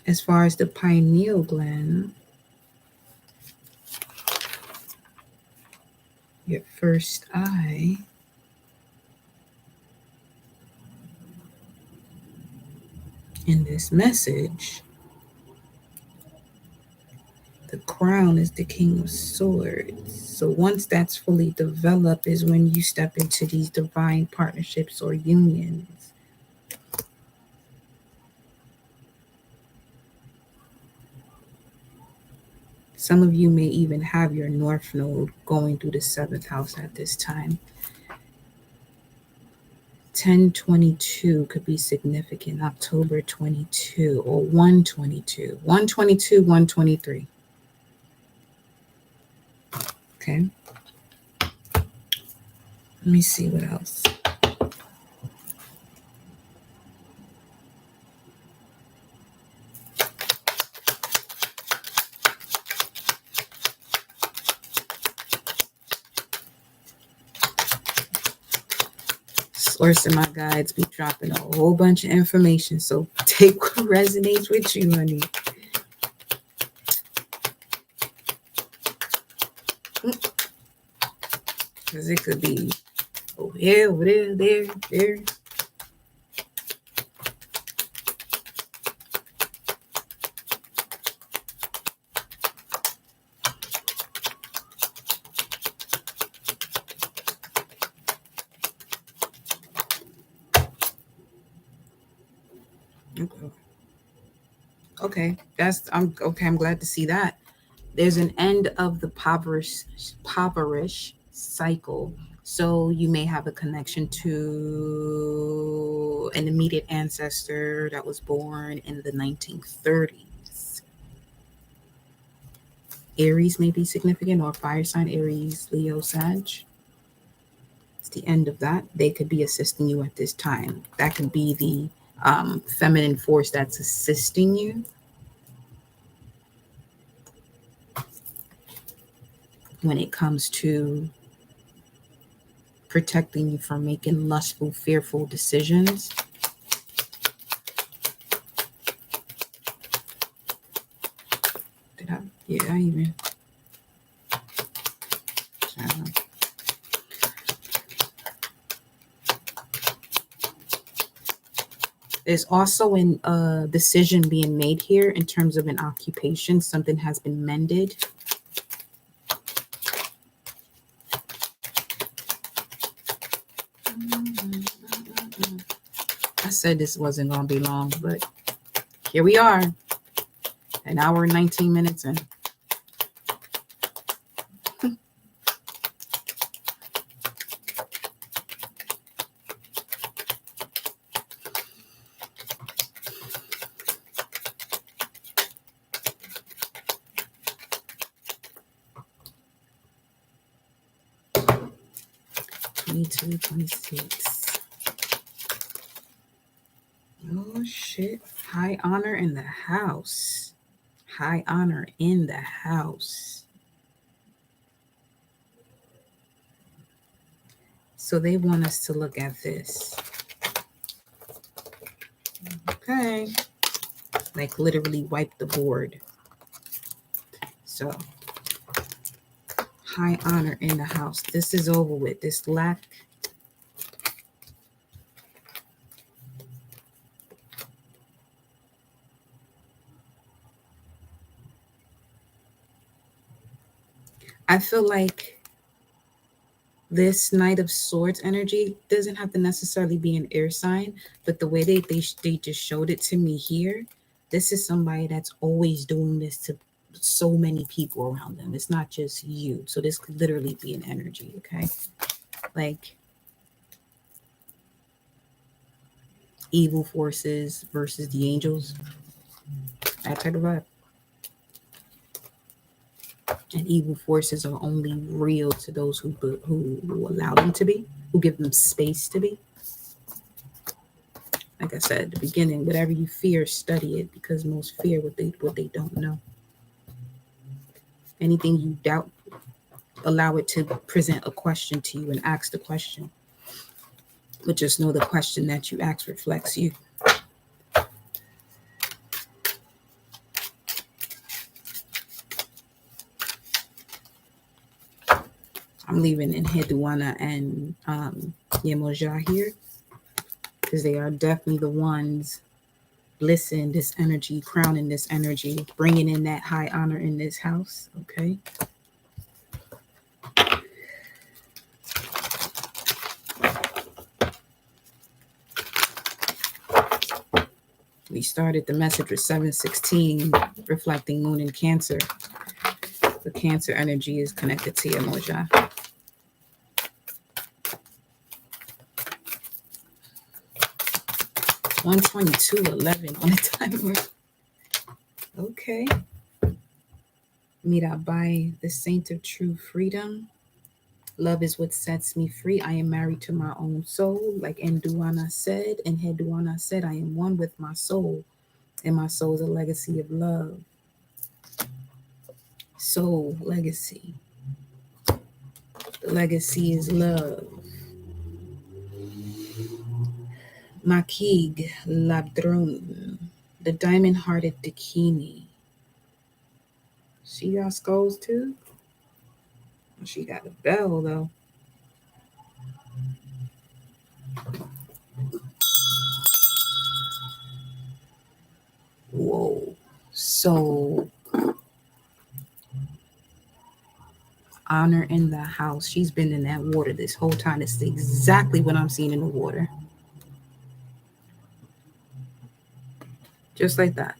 S1: as far as the pineal gland, your first eye, in this message, the crown is the king of swords. So once that's fully developed is when you step into these divine partnerships or unions. Some of you may even have your North Node going through the 7th house at this time. 10/22 could be significant, October 22 or 1/22, 1/22, 1/23. Okay. Let me see what else. Source and my guides be dropping a whole bunch of information, so take what resonates with you, honey. Because it could be over here, over there, there. Okay, I'm glad to see that. There's an end of the poverish cycle. So you may have a connection to an immediate ancestor that was born in the 1930s. Aries may be significant, or fire sign, Aries, Leo, Sag. It's the end of that. They could be assisting you at this time. That could be the feminine force that's assisting you. When it comes to protecting you from making lustful, fearful decisions. I even. There's also a decision being made here in terms of an occupation. Something has been mended. I said this wasn't going to be long, but here we are, an hour and 19 minutes in. 22, 26. Oh, shit. High honor in the house. High honor in the house. So they want us to look at this. Okay. Like literally wipe the board. So, high honor in the house. This is over with. This lack. I feel like this Knight of Swords energy doesn't have to necessarily be an air sign, but the way they just showed it to me here, this is somebody that's always doing this to so many people around them. It's not just you. So this could literally be an energy, okay? Like evil forces versus the angels, that type of vibe. And evil forces are only real to those who allow them to be, who give them space to be. Like I said at the beginning, whatever you fear, study it, because most fear what they don't know. Anything you doubt, allow it to present a question to you and ask the question. But just know the question that you ask reflects you. I'm leaving Enheduanna and Yemoja here because they are definitely the ones blessing this energy, crowning this energy, bringing in that high honor in this house. Okay. We started the message with 716, reflecting moon in Cancer. The Cancer energy is connected to Yemoja. $122.11 on the timer. Okay. Mirabai, the saint of true freedom. Love is what sets me free. I am married to my own soul. Like Enheduanna said, I am one with my soul. And my soul is a legacy of love. Soul legacy. The legacy is love. Makig Ladron, the diamond-hearted Dakini. She got skulls too? She got a bell though. Whoa. So honor in the house. She's been in that water this whole time. It's exactly what I'm seeing in the water. Just like that.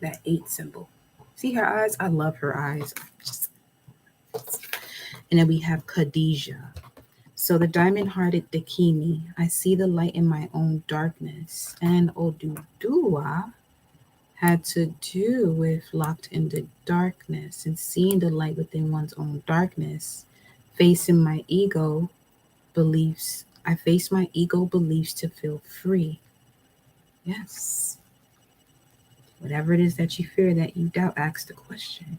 S1: That 8 symbol. See her eyes? I love her eyes. And then we have Khadijah. So the diamond-hearted Dakini, I see the light in my own darkness. And Odudua had to do with locked in the darkness and seeing the light within one's own darkness, facing my ego beliefs. I face my ego beliefs to feel free. Yes. Whatever it is that you fear, that you doubt, ask the question.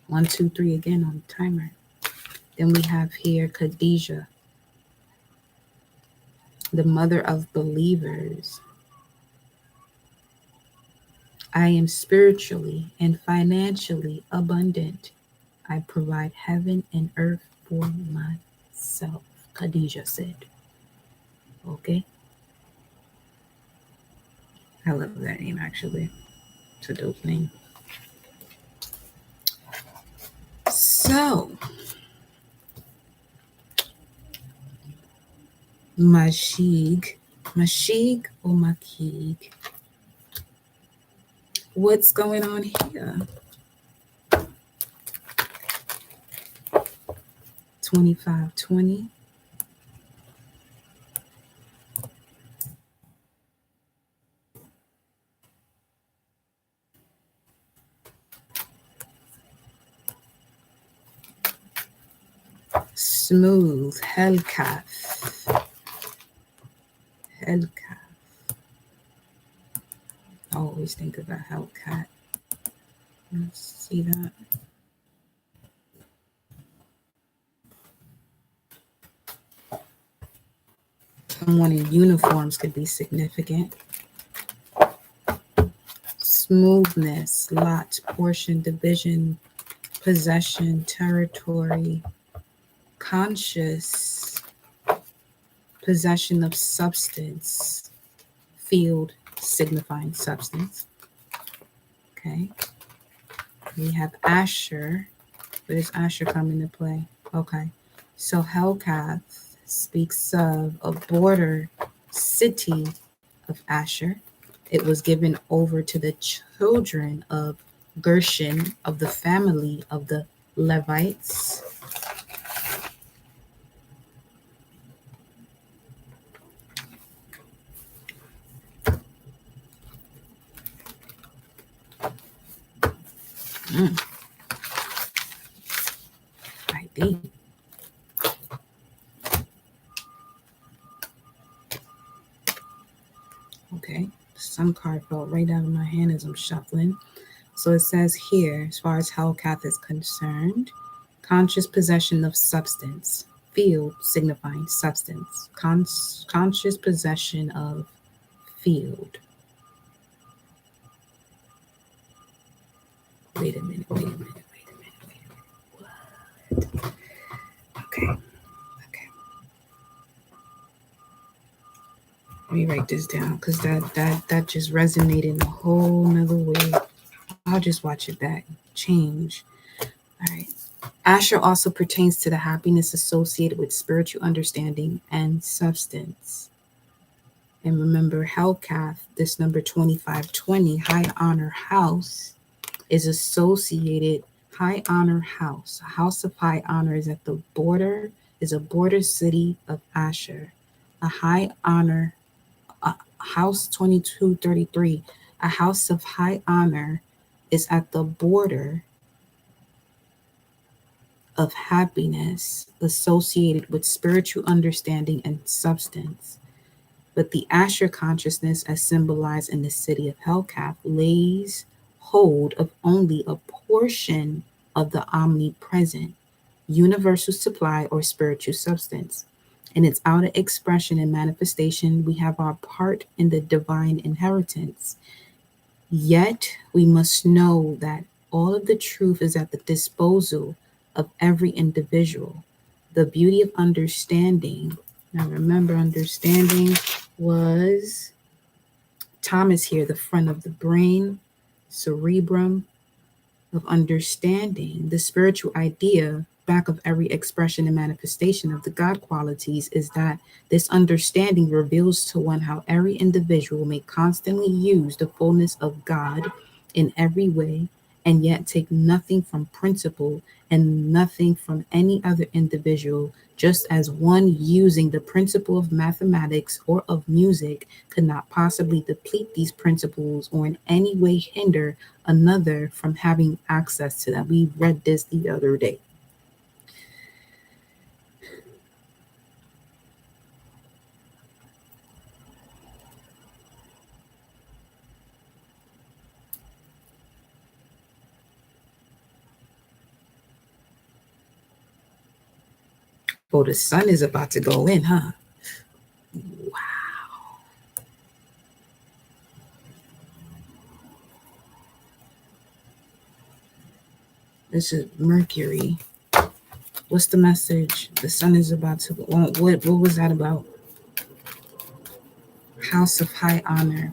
S1: 1, 2, 3 again on the timer. Then we have here Khadijah, the mother of believers. I am spiritually and financially abundant. I provide heaven and earth for myself, Khadijah said. Okay. I love that name, actually. It's a dope name. So, Mashig or Makig? What's going on here? 2520. Smooth, Hellcat. Hellcat. I always think about Hellcat. Let's see that. Someone in uniforms could be significant. Smoothness, lot, portion, division, possession, territory, conscious, possession of substance, field signifying substance. Okay. We have Asher. Where does Asher come into play? Okay. So Helkath speaks of a border city of Asher. It was given over to the children of Gershon, of the family of the Levites. ID. Okay, some card fell right out of my hand as I'm shuffling. So it says here, as far as Helkath is concerned, conscious possession of substance, field signifying substance, conscious possession of field. Wait a minute. What? Okay. Let me write this down because that just resonated in a whole nother way. I'll just watch it back. Change. All right. Asher also pertains to the happiness associated with spiritual understanding and substance. And remember, Helkath, this number 2520, high honor house, is associated. High honor house. A house of high honor is at the border, is a border city of Asher. A high honor, house 2233, a house of high honor is at the border of happiness associated with spiritual understanding and substance. But the Asher consciousness, as symbolized in the city of Helkath, lays hold of only a portion of the omnipresent, universal supply or spiritual substance. In its outer expression and manifestation, we have our part in the divine inheritance. Yet we must know that all of the truth is at the disposal of every individual. The beauty of understanding. Now remember, understanding was Thomas here, the front of the brain, cerebrum of understanding. The spiritual idea back of every expression and manifestation of the God qualities is that this understanding reveals to one how every individual may constantly use the fullness of God in every way and yet take nothing from principle and nothing from any other individual, just as one using the principle of mathematics or of music could not possibly deplete these principles or in any way hinder another from having access to them. We read this the other day. Oh, the sun is about to go in, huh? Wow. This is Mercury. What's the message? The sun is about to go. What was that about? House of high honor.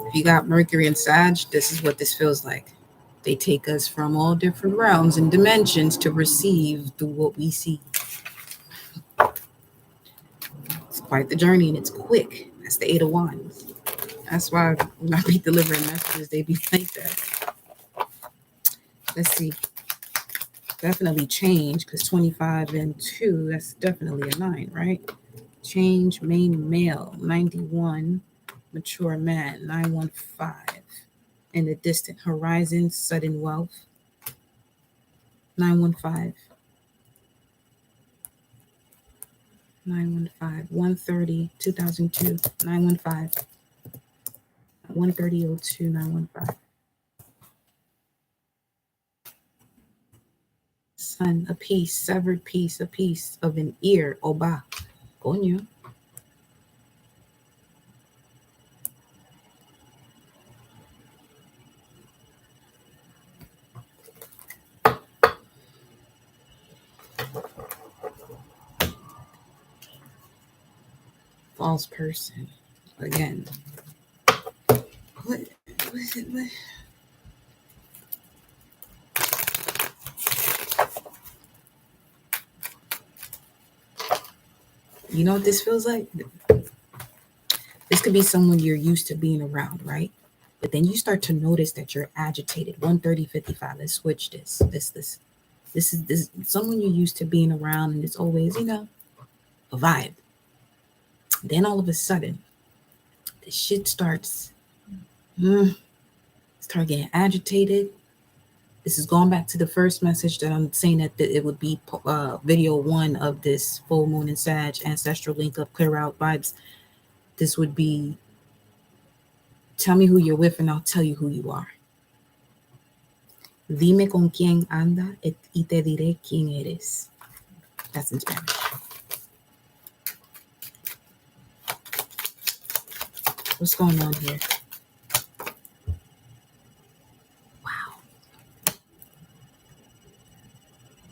S1: If you got Mercury and Sag, this is what this feels like. They take us from all different realms and dimensions to receive through what we see. It's quite the journey and it's quick. That's the 8 of Wands. That's why when I be delivering messages, they be like that. Let's see. Definitely change because 25 and 2, that's definitely a 9, right? Change, main male, 91, mature man, 915. in the distant horizon, sudden wealth. 915. 915. 130, 2002. 915. 13002. 915. Sun, a piece, severed piece, a piece of an ear. Oba. Coño. False person. Again. What is it? What? You know what this feels like? This could be someone you're used to being around, right? But then you start to notice that you're agitated. 13055. Let's switch this. This is someone you're used to being around, and it's always, a vibe. Then all of a sudden, the shit start getting agitated. This is going back to the first message that I'm saying that it would be video 1 of this full moon and Sag ancestral link up, clear out vibes. This would be, tell me who you're with and I'll tell you who you are. Dime con quién anda y te diré quién eres. That's in Spanish. What's going on here? Wow.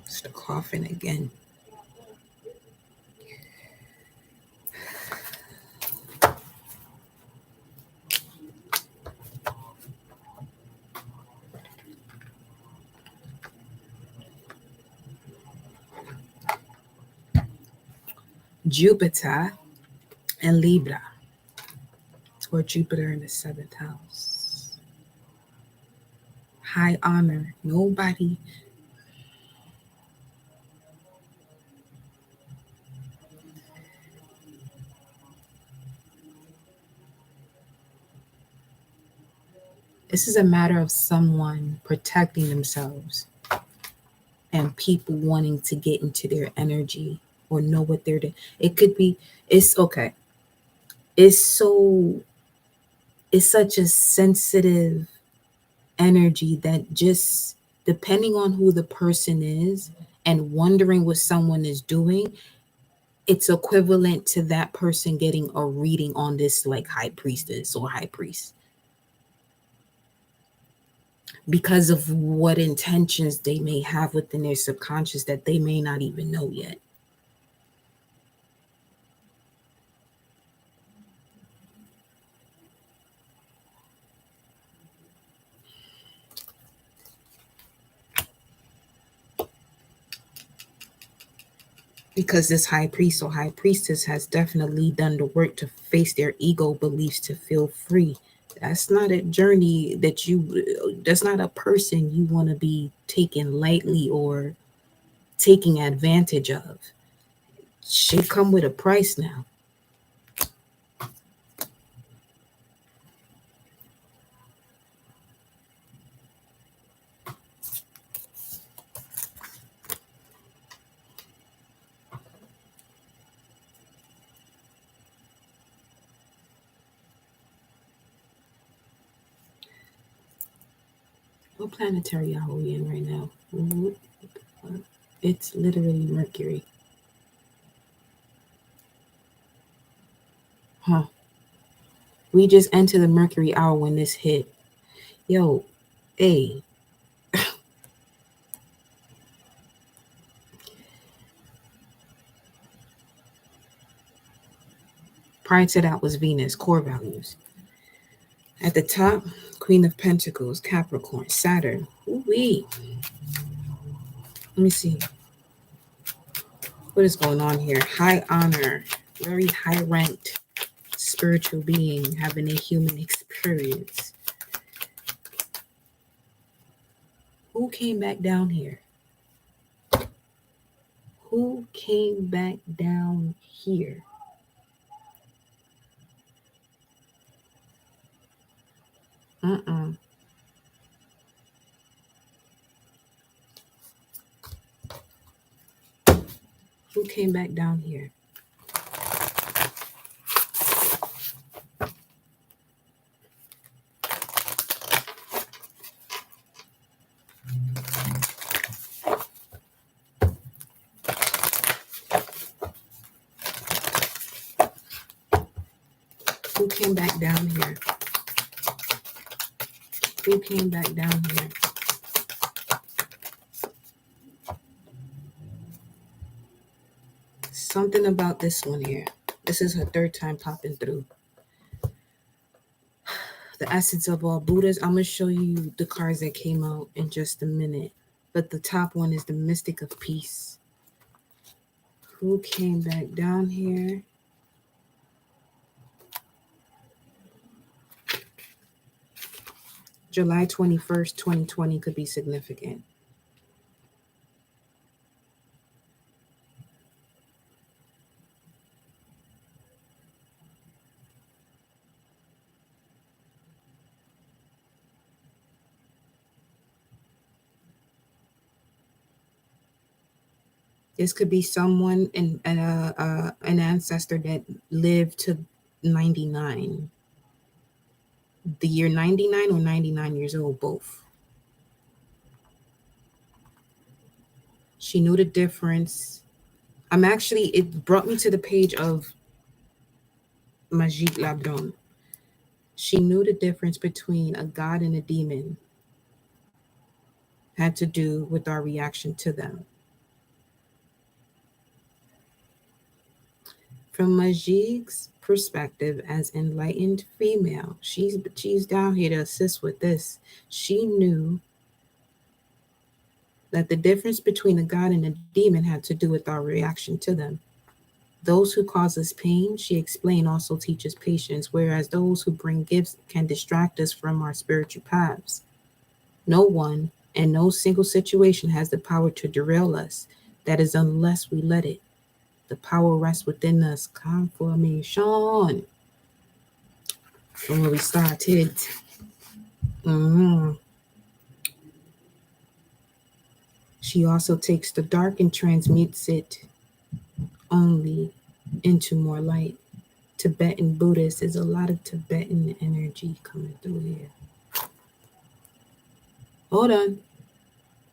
S1: It's the coughing again. Jupiter and Libra, or Jupiter in the 7th house. High honor. Nobody. This is a matter of someone protecting themselves and people wanting to get into their energy or know what they're doing. It could be, it's okay. It's such a sensitive energy that just depending on who the person is and wondering what someone is doing, it's equivalent to that person getting a reading on this like high priestess or high priest. Because of what intentions they may have within their subconscious that they may not even know yet. Because this high priest or high priestess has definitely done the work to face their ego beliefs to feel free. That's not a journey that's not a person you want to be taken lightly or taking advantage of. Shit come with a price now. What planetary are we in right now? It's literally Mercury. Huh. We just entered the Mercury hour when this hit. Yo, hey. Prior to that was Venus, core values. At the top, Queen of Pentacles, Capricorn, Saturn. Ooh-wee. Let me see. What is going on here? High honor, very high ranked spiritual being having a human experience. Who came back down here? Who came back down here? Who came back down here? Who came back down here? Who came back down here? Something about this one here. This is her third time popping through. The essence of all Buddhas. I'm going to show you the cards that came out in just a minute. But the top one is the Mystic of Peace. Who came back down here? July 21st, 2020 could be significant. This could be someone, an ancestor that lived to 99. The year 99 or 99 years old, both. She knew the difference. It brought me to the page of Majid Labdon. She knew the difference between a god and a demon had to do with our reaction to them. From Majid's perspective as enlightened female, she's down here to assist with this. She knew that the difference between a god and a demon had to do with our reaction to them. Those who cause us pain, she explained, also teaches patience, whereas those who bring gifts can distract us from our spiritual paths. No one and no single situation has the power to derail us. That is unless we let it. The power rests within us. Confirmation. From where we started. She also takes the dark and transmutes it only into more light. Tibetan Buddhist, is a lot of Tibetan energy coming through here. Hold on.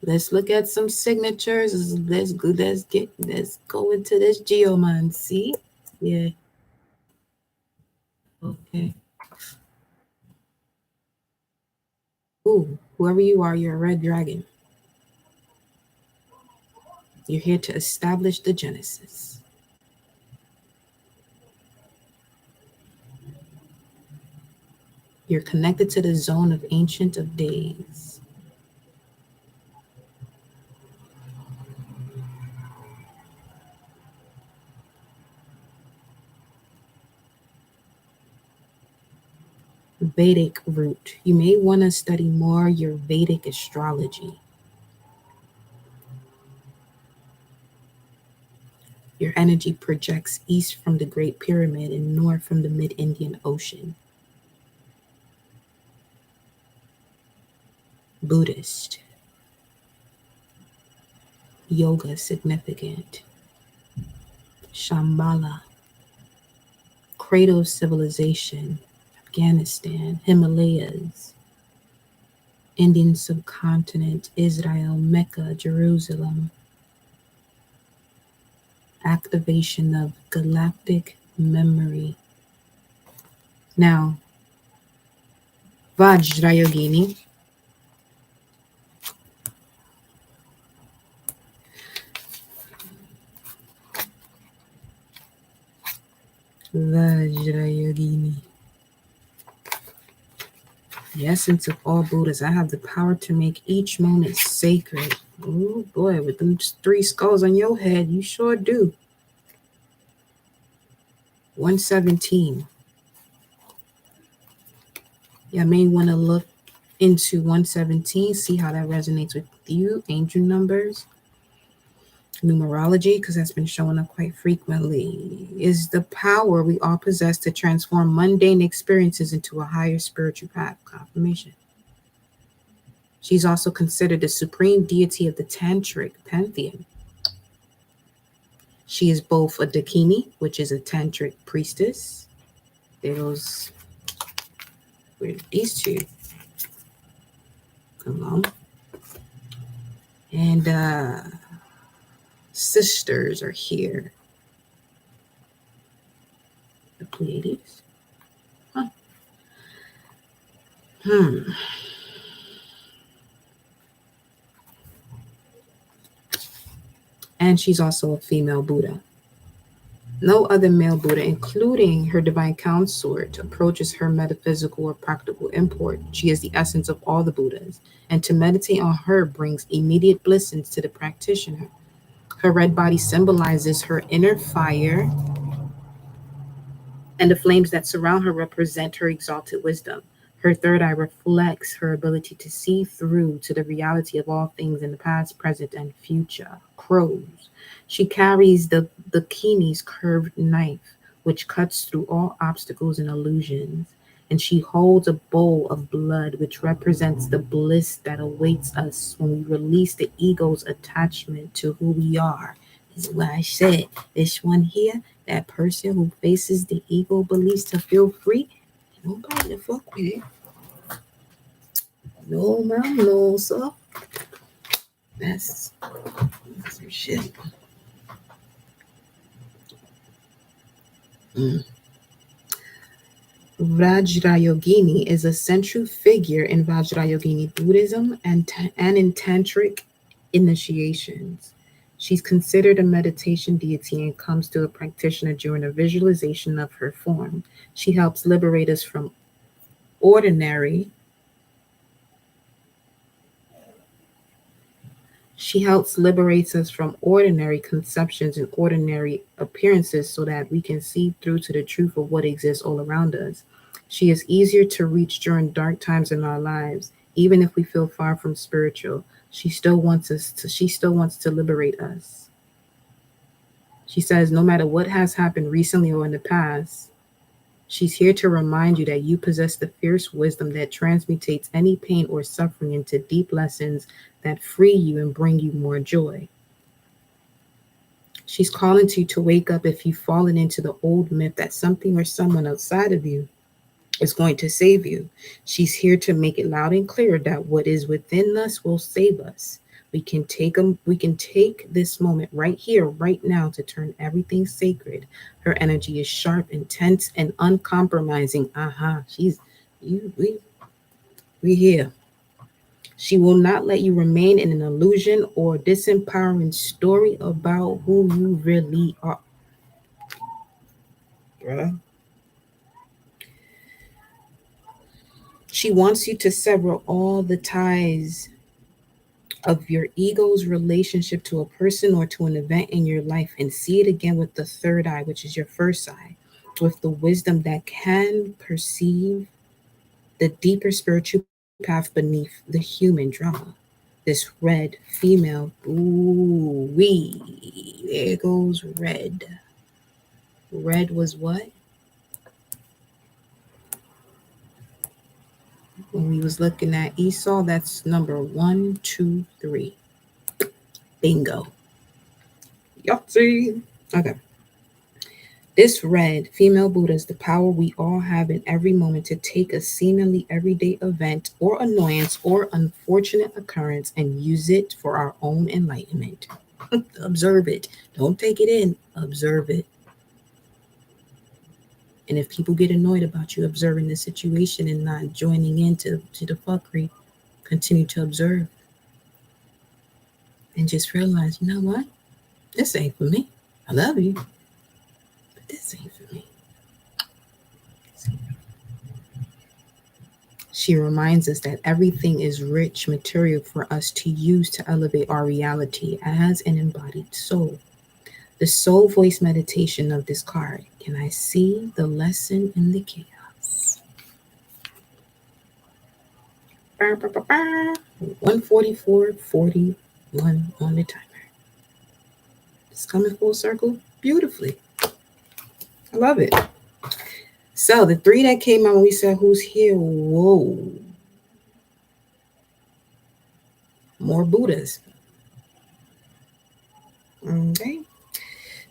S1: Let's look at some signatures. Let's go into this geomancy. Yeah. Okay. Ooh, whoever you are, you're a red dragon. You're here to establish the Genesis. You're connected to the zone of Ancient of Days. Vedic root. You may want to study more your Vedic astrology. Your energy projects east from the Great Pyramid and north from the Mid-Indian Ocean. Buddhist. Yoga significant. Shambhala. Cradle of civilization. Afghanistan, Himalayas, Indian subcontinent, Israel, Mecca, Jerusalem. Activation of galactic memory. Now, Vajrayogini. Vajrayogini. The essence of all Buddhas. I have the power to make each moment sacred. Oh boy, with them 3 skulls on your head, you sure do. 117. You may want to look into 117, see how that resonates with you. Angel numbers, numerology, because that's been showing up quite frequently, is the power we all possess to transform mundane experiences into a higher spiritual path. Confirmation. She's also considered the supreme deity of the Tantric pantheon. She is both a Dakini, which is a tantric priestess. There's where did these two come on? And sisters are here. The Pleiades. Huh. And she's also a female Buddha. No other male Buddha, including her divine consort, approaches her metaphysical or practical import. She is the essence of all the Buddhas, and to meditate on her brings immediate blessings to the practitioner. Her red body symbolizes her inner fire, and the flames that surround her represent her exalted wisdom. Her third eye reflects her ability to see through to the reality of all things in the past, present, and future. Crows. She carries the Kini's curved knife, which cuts through all obstacles and illusions. And she holds a bowl of blood, which represents the bliss that awaits us when we release the ego's attachment to who we are. This is why I said this one here, that person who faces the ego beliefs to feel free, nobody to fuck with it. No, ma'am, no, sir. That's some shit. Mm. Vajrayogini is a central figure in Vajrayogini Buddhism and in tantric initiations. She's considered a meditation deity and comes to a practitioner during a visualization of her form. She helps liberate us from ordinary She helps liberates us from ordinary conceptions and ordinary appearances so that we can see through to the truth of what exists all around us. She is easier to reach during dark times in our lives, even if we feel far from spiritual. She still wants to liberate us. She says no matter what has happened recently or in the past, she's here to remind you that you possess the fierce wisdom that transmutates any pain or suffering into deep lessons that free you and bring you more joy. She's calling to you to wake up if you've fallen into the old myth that something or someone outside of you is going to save you. She's here to make it loud and clear that what is within us will save us. We can take this moment right here, right now, to turn everything sacred. Her energy is sharp, intense, and uncompromising. She's you we here. She will not let you remain in an illusion or disempowering story about who you really are. Bruh. She wants you to sever all the ties of your ego's relationship to a person or to an event in your life and see it again with the third eye, which is your first eye, with the wisdom that can perceive the deeper spiritual path beneath the human drama. This red female, ooh wee, there goes red. Red was what? When we was looking at Esau, that's number 1, 2, 3. Bingo. Yahtzee. Okay. This red female Buddha is the power we all have in every moment to take a seemingly everyday event or annoyance or unfortunate occurrence and use it for our own enlightenment. Observe it. Don't take it in. Observe it. And if people get annoyed about you observing the situation and not joining into to the fuckery, continue to observe and just realize, you know what? This ain't for me. I love you, but this ain't for me. She reminds us that everything is rich material for us to use to elevate our reality as an embodied soul. The soul voice meditation of this card. Can I see the lesson in the chaos? 144:41 on the timer. It's coming full circle beautifully. I love it. So the 3 that came out when we said who's here, whoa. More Buddhas. Okay.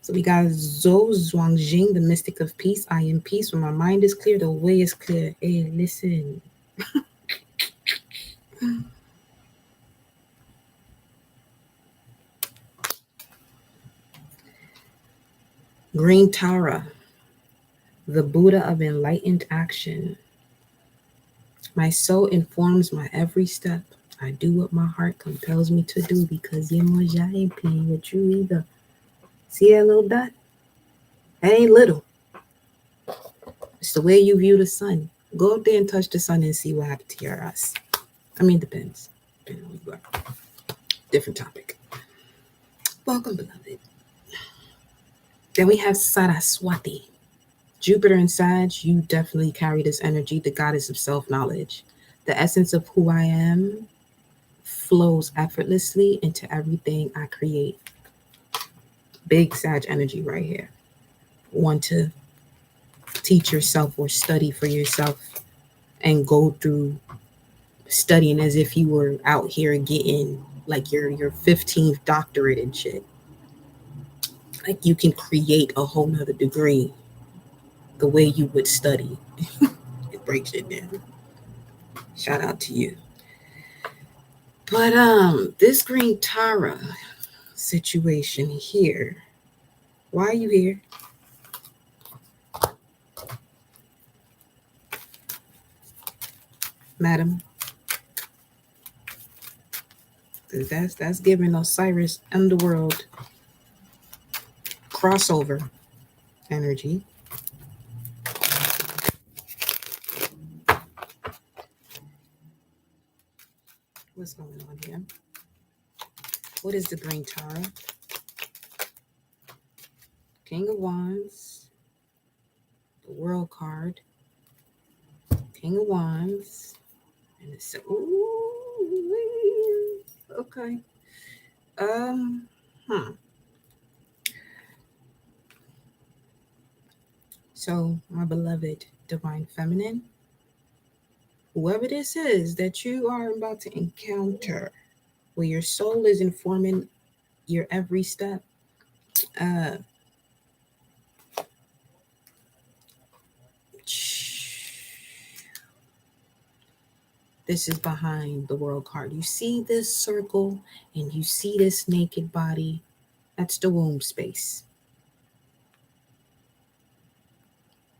S1: So we got Zhou Zhuangjing, the mystic of peace. I am peace. When my mind is clear, the way is clear. Hey, listen. Green Tara, the Buddha of enlightened action. My soul informs my every step. I do what my heart compels me to do because Yemoja ain't playing with you either. See that little dot? That ain't little. It's the way you view the sun. Go up there and touch the sun and see what happens to your eyes. I mean, depends. Depending on who you are. Different topic. Welcome, beloved. Then we have Saraswati. Jupiter and Sag, you definitely carry this energy, the goddess of self-knowledge. The essence of who I am flows effortlessly into everything I create. Big Sag energy right here. Want to teach yourself or study for yourself and go through studying as if you were out here getting like your 15th doctorate and shit. Like you can create a whole nother degree the way you would study. It breaks it down. Shout out to you. But this Green Tara situation here, why are you here? Madam? That's giving Osiris underworld crossover energy. What's going on here? What is the Green Tara? King of Wands, the World card, King of Wands, and it's ooh, okay. Hmm. So, my beloved divine feminine, whoever this is that you are about to encounter, where your soul is informing your every step, uh, this is behind the world card. You see this circle and you see this naked body. That's the womb space.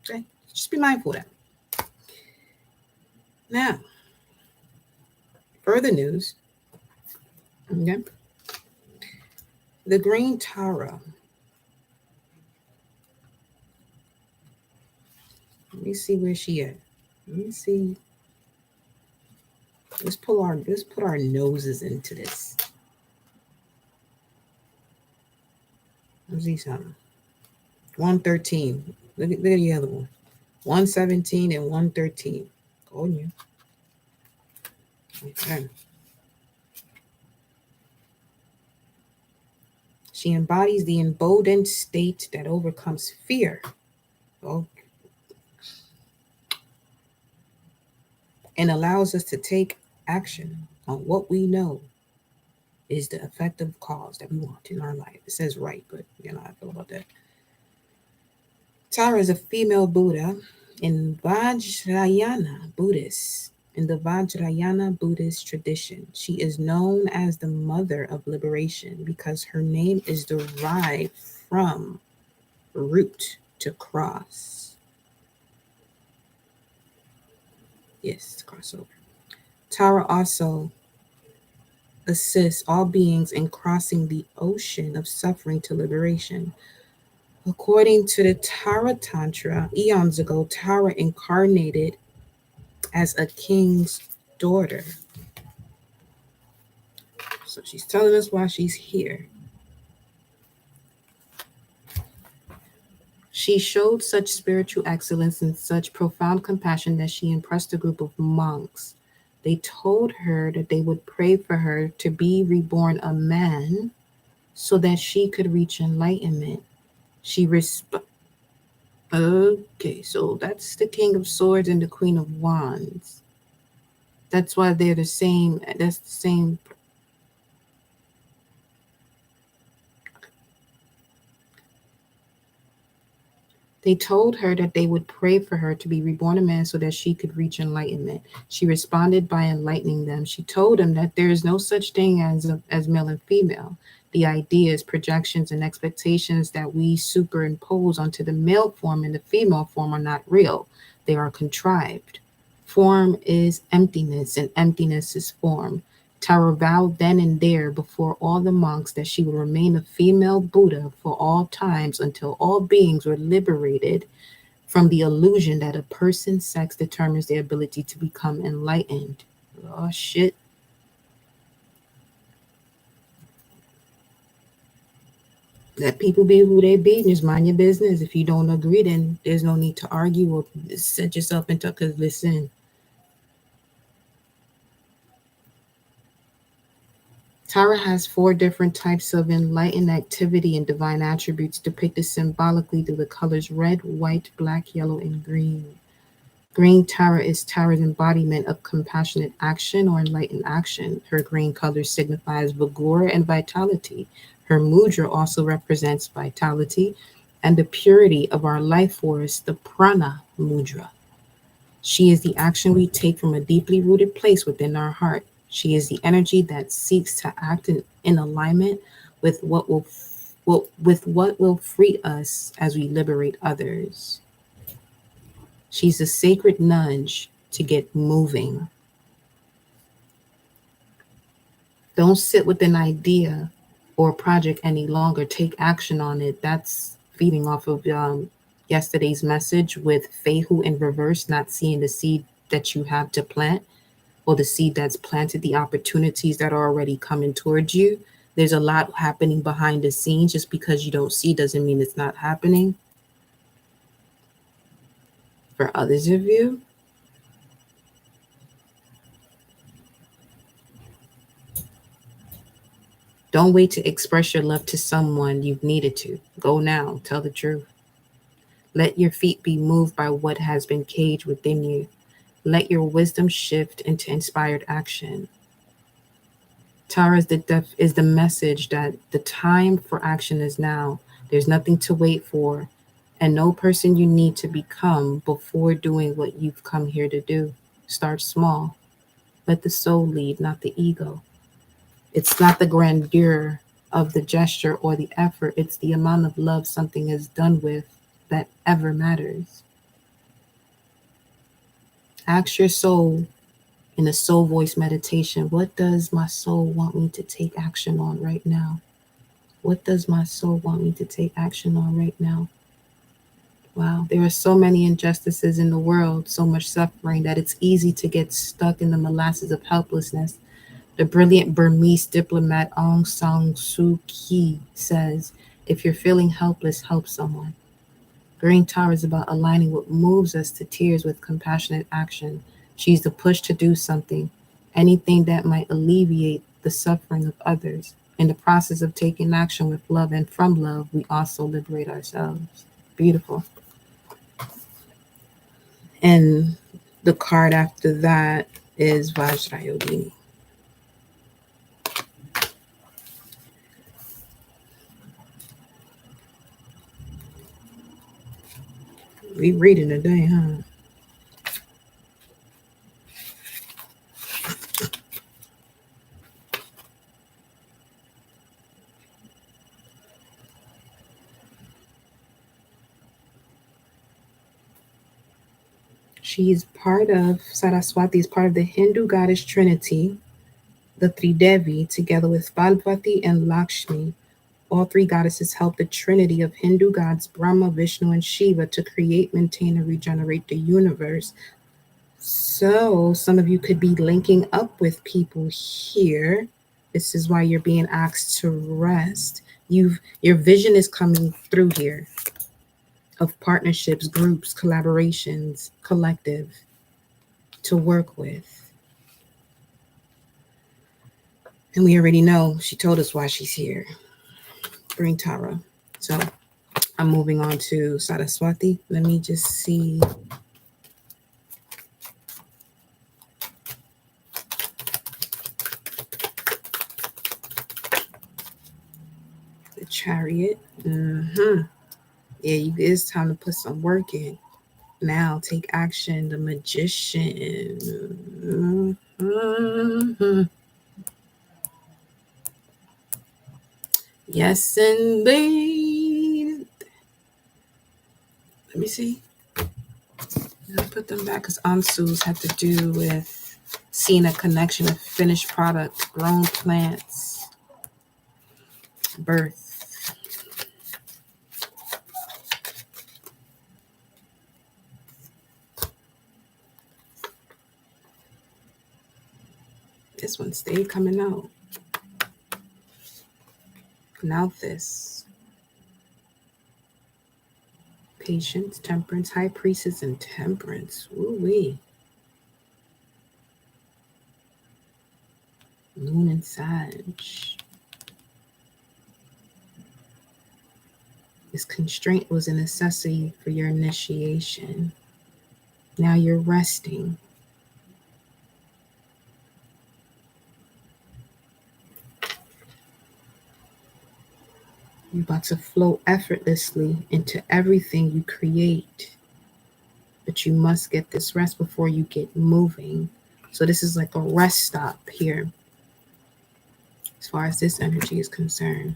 S1: Okay? Just be mindful of that. Now, further news. Okay. The Green Tara. Let me see where she at. Let me see. Let's put our noses into this. Let's see something. 113. Look at the other one. 117 and 113. Oh yeah. Okay. She embodies the emboldened state that overcomes fear. Oh. And allows us to take action on what we know is the effective cause that we want in our life. It says right, but you know how I feel about that. Tara is a female Buddha in Vajrayogini Buddhist. In the Vajrayogini Buddhist tradition, she is known as the mother of liberation because her name is derived from root to cross. Yes, crossover. Tara also assists all beings in crossing the ocean of suffering to liberation. According to the Tara Tantra, eons ago, Tara incarnated as a king's daughter. So she's telling us why she's here. She showed such spiritual excellence and such profound compassion that she impressed a group of monks. They told her that they would pray for her to be reborn a man so that she could reach enlightenment. She Okay, so that's the King of Swords and the Queen of Wands. That's why they're the same. That's the same. They told her that they would pray for her to be reborn a man so that she could reach enlightenment. She responded by enlightening them. She told them that there is no such thing as male and female. The ideas, projections, and expectations that we superimpose onto the male form and the female form are not real. They are contrived. Form is emptiness, and emptiness is form. Tara vowed then and there before all the monks that she would remain a female Buddha for all times until all beings were liberated from the illusion that a person's sex determines their ability to become enlightened. Oh shit. Let people be who they be. Just mind your business. If you don't agree, then there's no need to argue or set yourself into. Because listen, Tara has four different types of enlightened activity and divine attributes depicted symbolically through the colors red, white, black, yellow, and green. Green Tara is Tara's embodiment of compassionate action or enlightened action. Her green color signifies vigor and vitality. Her mudra also represents vitality and the purity of our life force, the prana mudra. She is the action we take from a deeply rooted place within our heart. She is the energy that seeks to act in alignment with with what will free us as we liberate others. She's a sacred nudge to get moving. Don't sit with an idea or project any longer. Take action on it. That's feeding off of yesterday's message with Fehu in reverse, not seeing the seed that you have to plant or the seed that's planted, the opportunities that are already coming towards you. There's a lot happening behind the scenes. Just because you don't see doesn't mean it's not happening. For others of you, don't wait to express your love to someone you've needed to. Go now. Tell the truth. Let your feet be moved by what has been caged within you. Let your wisdom shift into inspired action. Tara is the message that the time for action is now. There's nothing to wait for, and no person you need to become before doing what you've come here to do. Start small. Let the soul lead, not the ego. It's not the grandeur of the gesture or the effort, it's the amount of love something is done with that ever matters. Ask your soul in a soul voice meditation, what does my soul want me to take action on right now? What does my soul want me to take action on right now? Wow, there are so many injustices in the world, so much suffering that it's easy to get stuck in the molasses of helplessness. The brilliant Burmese diplomat Aung San Suu Kyi says, if you're feeling helpless, help someone. Green Tower is about aligning what moves us to tears with compassionate action. She's the push to do something, anything that might alleviate the suffering of others. In the process of taking action with love and from love, we also liberate ourselves. Beautiful. And the card after that is Vajrayogini. We reading today, huh? She is part of Saraswati is part of the Hindu goddess trinity, the Tridevi, together with Parvati and Lakshmi. All three goddesses help the trinity of Hindu gods Brahma, Vishnu, and Shiva to create, maintain, and regenerate the universe. So some of you could be linking up with people here. This is why you're being asked to rest. Your vision is coming through here of partnerships, groups, collaborations, collective to work with. And we already know she told us why she's here. Bring Tara. So I'm moving on to Saraswati. Let me just see. The Chariot. Mm-hmm. Yeah, it's time to put some work in. Now take action. The Magician. Mhm. Yes, indeed. Let me see. I put them back because Ansus had to do with seeing a connection of finished product, grown plants, birth. This one stayed coming out. Now this. Patience, temperance, high priestess, and temperance. Ooh-wee. Moon and Sag. This constraint was a necessity for your initiation. Now you're resting. You're about to flow effortlessly into everything you create. But you must get this rest before you get moving. So this is like a rest stop here, as far as this energy is concerned.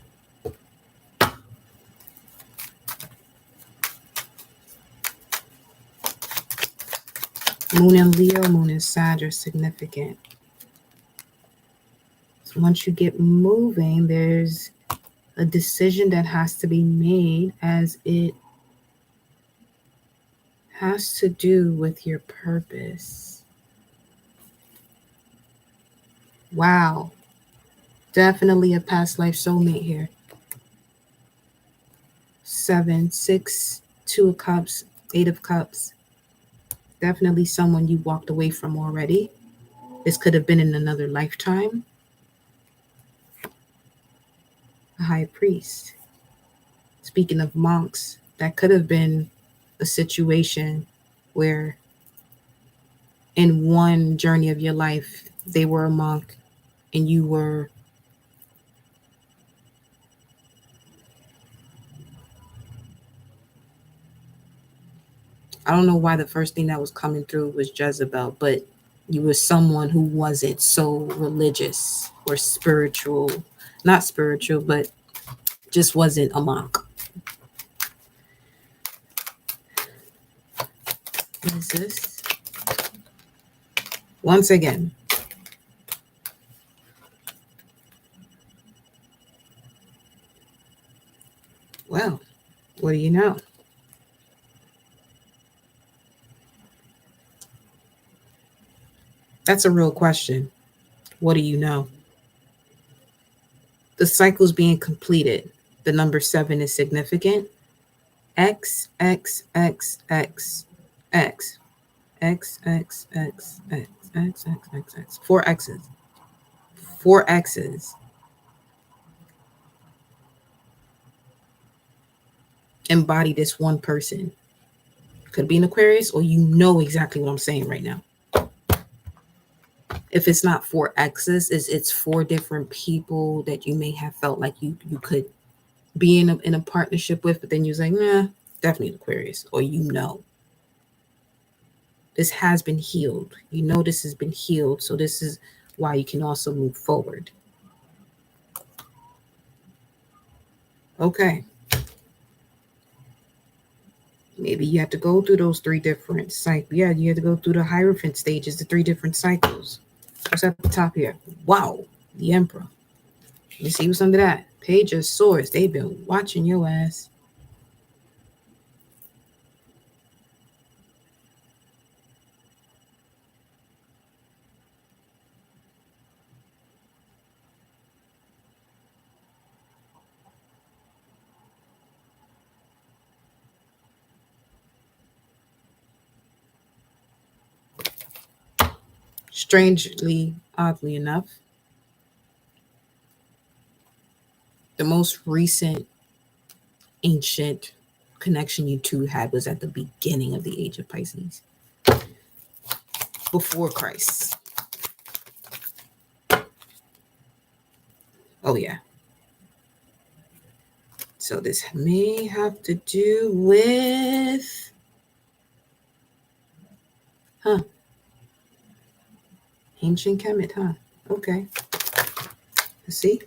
S1: Moon in Leo, Moon in Sag are significant. So once you get moving, there's a decision that has to be made, as it has to do with your purpose. Wow. Definitely a past life soulmate here. 7, 6, 2 of Cups, 8 of Cups. Definitely someone you walked away from already. This could have been in another lifetime. A high priest. Speaking of monks, that could have been a situation where in one journey of your life, they were a monk and you were I don't know why the first thing that was coming through was Jezebel, but you were someone who wasn't so religious or spiritual, not spiritual, but just wasn't a monk. What is this? Once again, well, what do you know? That's a real question. What do you know? The cycle's being completed. The number 7 is significant. X, X, X, X, X, X, X, X, X, X, X, X, X. 4 X's. 4 X's. Embody this one person. Could be an Aquarius, or you know exactly what I'm saying right now. If it's not 4 X's, it's 4 different people that you may have felt like you could be in a partnership with, but then you're like, nah, definitely an Aquarius, or you know. This has been healed. You know this has been healed, so this is why you can also move forward. Okay. Maybe you have to go through those 3 different cycles. Yeah, you have to go through the Hierophant stages, the 3 different cycles. What's at the top here? Wow, the Emperor. You see what's under that? Page of Swords. They've been watching your ass. Strangely, oddly enough, the most recent ancient connection you two had was at the beginning of the age of Pisces, before Christ. Oh, yeah. So this may have to do with, ancient Kemet, Okay. Let's see.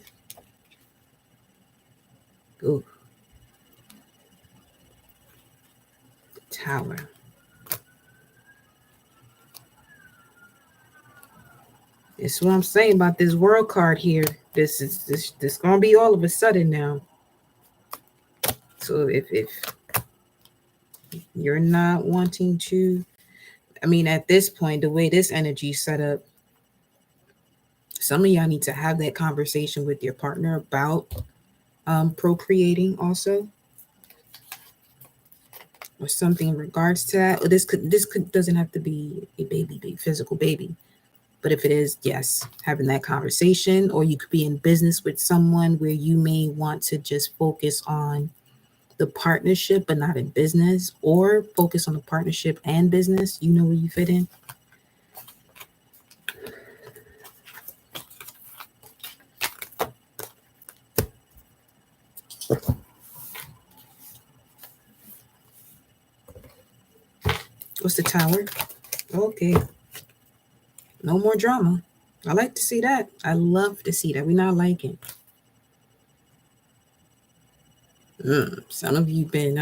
S1: Ooh. Tower. This is what I'm saying about this world card here. This gonna be all of a sudden now. So if you're not wanting to, I mean, at this point, the way this energy is set up, some of y'all need to have that conversation with your partner about procreating also, or something in regards to that. Or this could doesn't have to be a physical baby. But if it is, yes, having that conversation, or you could be in business with someone where you may want to just focus on the partnership, but not in business, or focus on the partnership and business. You know where you fit in. What's the Tower? Okay. No more drama. I like to see that. I love to see that. We're not liking. Some of you been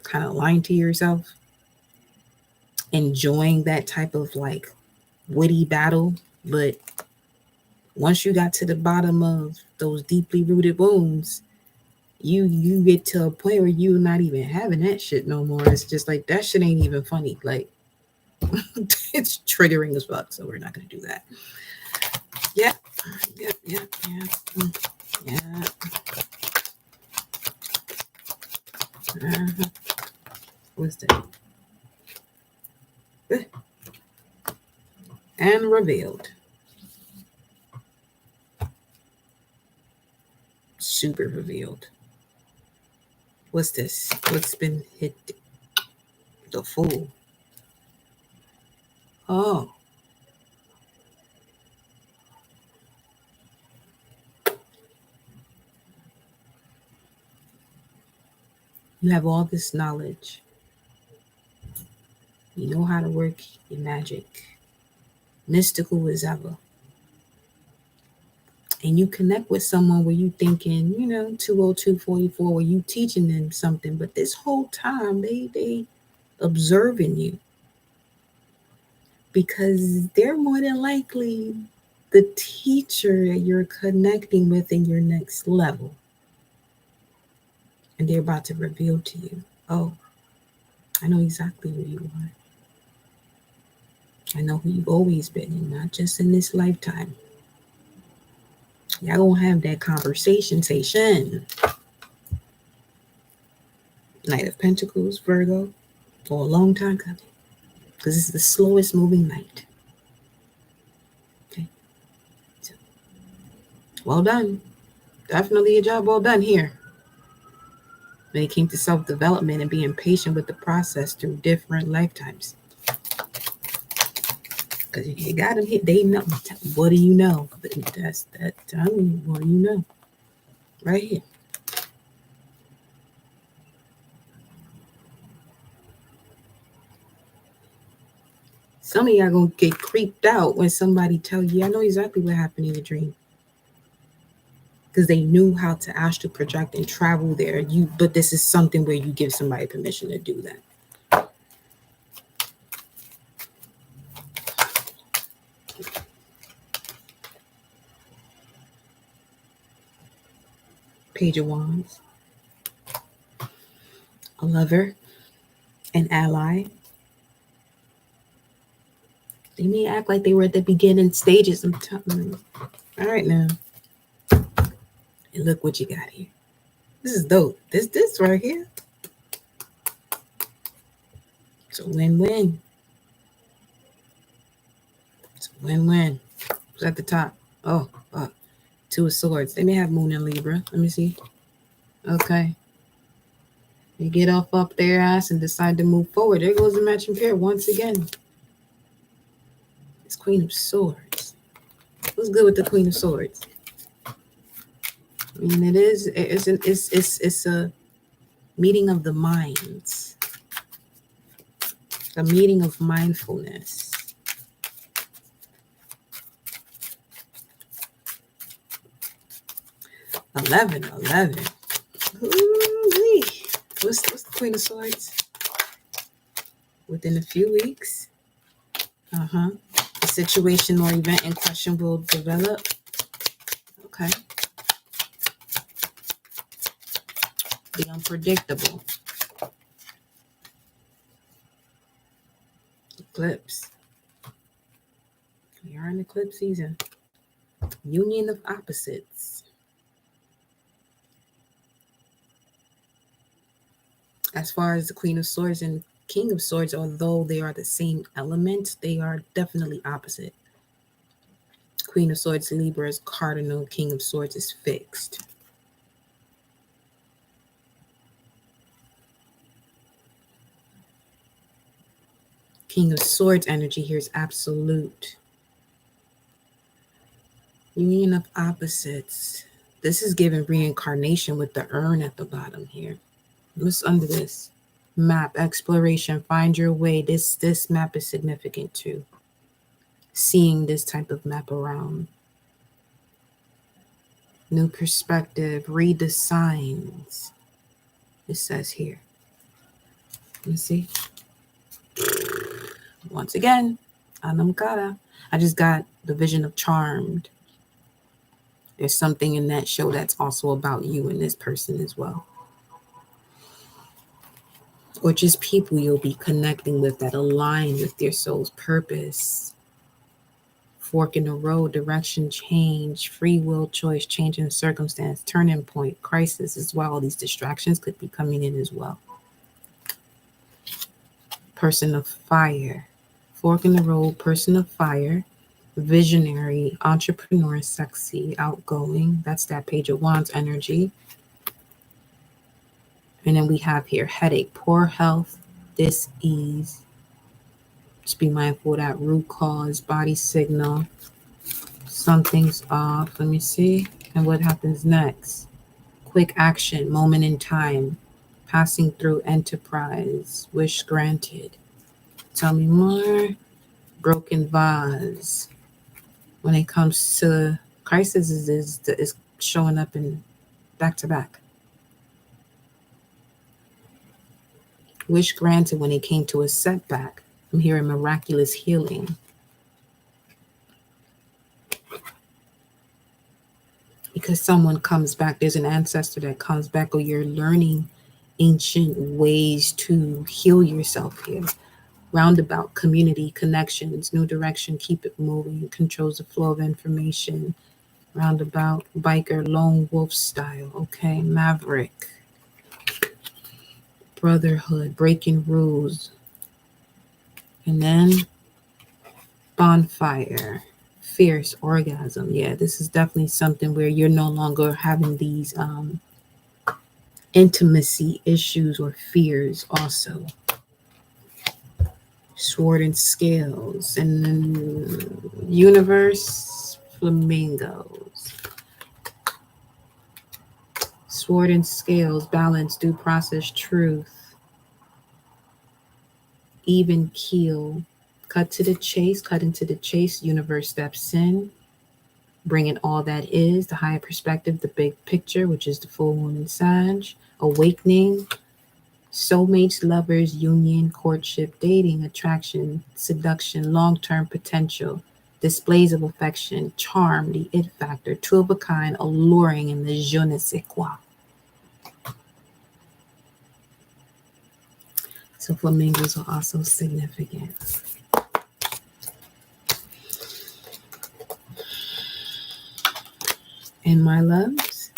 S1: kind of lying to yourself, enjoying that type of like witty battle, but once you got to the bottom of those deeply rooted wounds, you get to a point where you're not even having that shit no more. It's just like that shit ain't even funny. Like it's triggering as fuck, so we're not gonna do that. Yeah. What's that? And revealed. Super revealed. What's this? What's been hit? The Fool. Oh. You have all this knowledge. You know how to work your magic. Mystical as ever. And you connect with someone where you thinking, 20244, where you teaching them something, but this whole time they observing you, because they're more than likely the teacher that you're connecting with in your next level. And they're about to reveal to you, oh, I know exactly who you are. I know who you've always been, and not just in this lifetime. Y'all gonna have that conversation. Knight of Pentacles, Virgo, for a long time coming, because it's the slowest moving night. Okay, so, well done. Definitely a job well done here. When it came to self-development and being patient with the process through different lifetimes. Because you got them hit, they know. What do you know? That's that. Tell me, what do you know? Right here. Some of y'all gonna get creeped out when somebody tell you, I know exactly what happened in your dream. Because they knew how to astral project and travel there. But this is something where you give somebody permission to do that. Page of Wands. A lover. An ally. They may act like they were at the beginning stages. I'm telling you. All right now. And look what you got here. This is dope. This right here. It's a win-win. It's a win-win. Who's at the top? Oh, Two of Swords. They may have Moon in Libra. Let me see. Okay. They get off up their ass and decide to move forward. There goes the matching pair once again. It's Queen of Swords. What's good with the Queen of Swords? I mean, it's a meeting of the minds, a meeting of mindfulness. Eleven. Ooh-wee. What's the Queen of Swords? Within a few weeks. The situation or event in question will develop. Okay. The unpredictable. Eclipse. We are in eclipse season. Union of opposites. As far as the Queen of Swords and King of Swords, although they are the same element, they are definitely opposite. Queen of Swords, Libra is cardinal. King of Swords is fixed. King of Swords energy here is absolute. Union of opposites. This is given reincarnation with the urn at the bottom here. What's under this? Map, exploration, find your way. This map is significant too. Seeing this type of map around. New perspective, read the signs. It says here. Let me see. Once again, Anamkara. I just got the vision of Charmed. There's something in that show that's also about you and this person as well. Or just people you'll be connecting with that align with your soul's purpose. Fork in the road, direction change, free will choice, change in circumstance, turning point, crisis as well. These distractions could be coming in as well. Person of fire. Fork in the road, person of fire. Visionary, entrepreneur, sexy, outgoing. That's that Page of Wands energy. And then we have here headache, poor health, dis-ease. Just be mindful of that root cause, body signal. Something's off. Let me see. And what happens next? Quick action, moment in time. Passing through enterprise, wish granted. Tell me more. Broken vase. When it comes to crisis, is showing up in back to back. Wish granted when it came to a setback. I'm hearing miraculous healing. Because someone comes back, there's an ancestor that comes back, or you're learning ancient ways to heal yourself here. Roundabout, community, connections, new direction, keep it moving, controls the flow of information. Roundabout, biker, lone wolf style, okay, maverick. Brotherhood, breaking rules. And then bonfire, fierce orgasm. Yeah, this is definitely something where you're no longer having these intimacy issues or fears also. Sword and scales. And then universe, flamingos. Sword and scales, balance, due process, truth. Even keel. Cut to the chase, cut into the chase. Universe steps in. Bringing all that is, the higher perspective, the big picture, which is the full moon in Sag. Awakening. Soulmates, lovers, union, courtship, dating, attraction, seduction, long-term potential, displays of affection, charm, the it factor, two of a kind, alluring, and the je ne sais quoi. So flamingos are also significant. And my loves,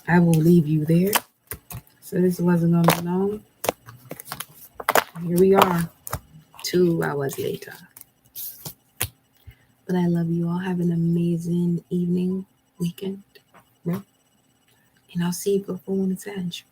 S1: I will leave you there. So this wasn't going to be long. Here we are, 2 hours later. But I love you all. Have an amazing evening, weekend, right? And I'll see you before when it's edge.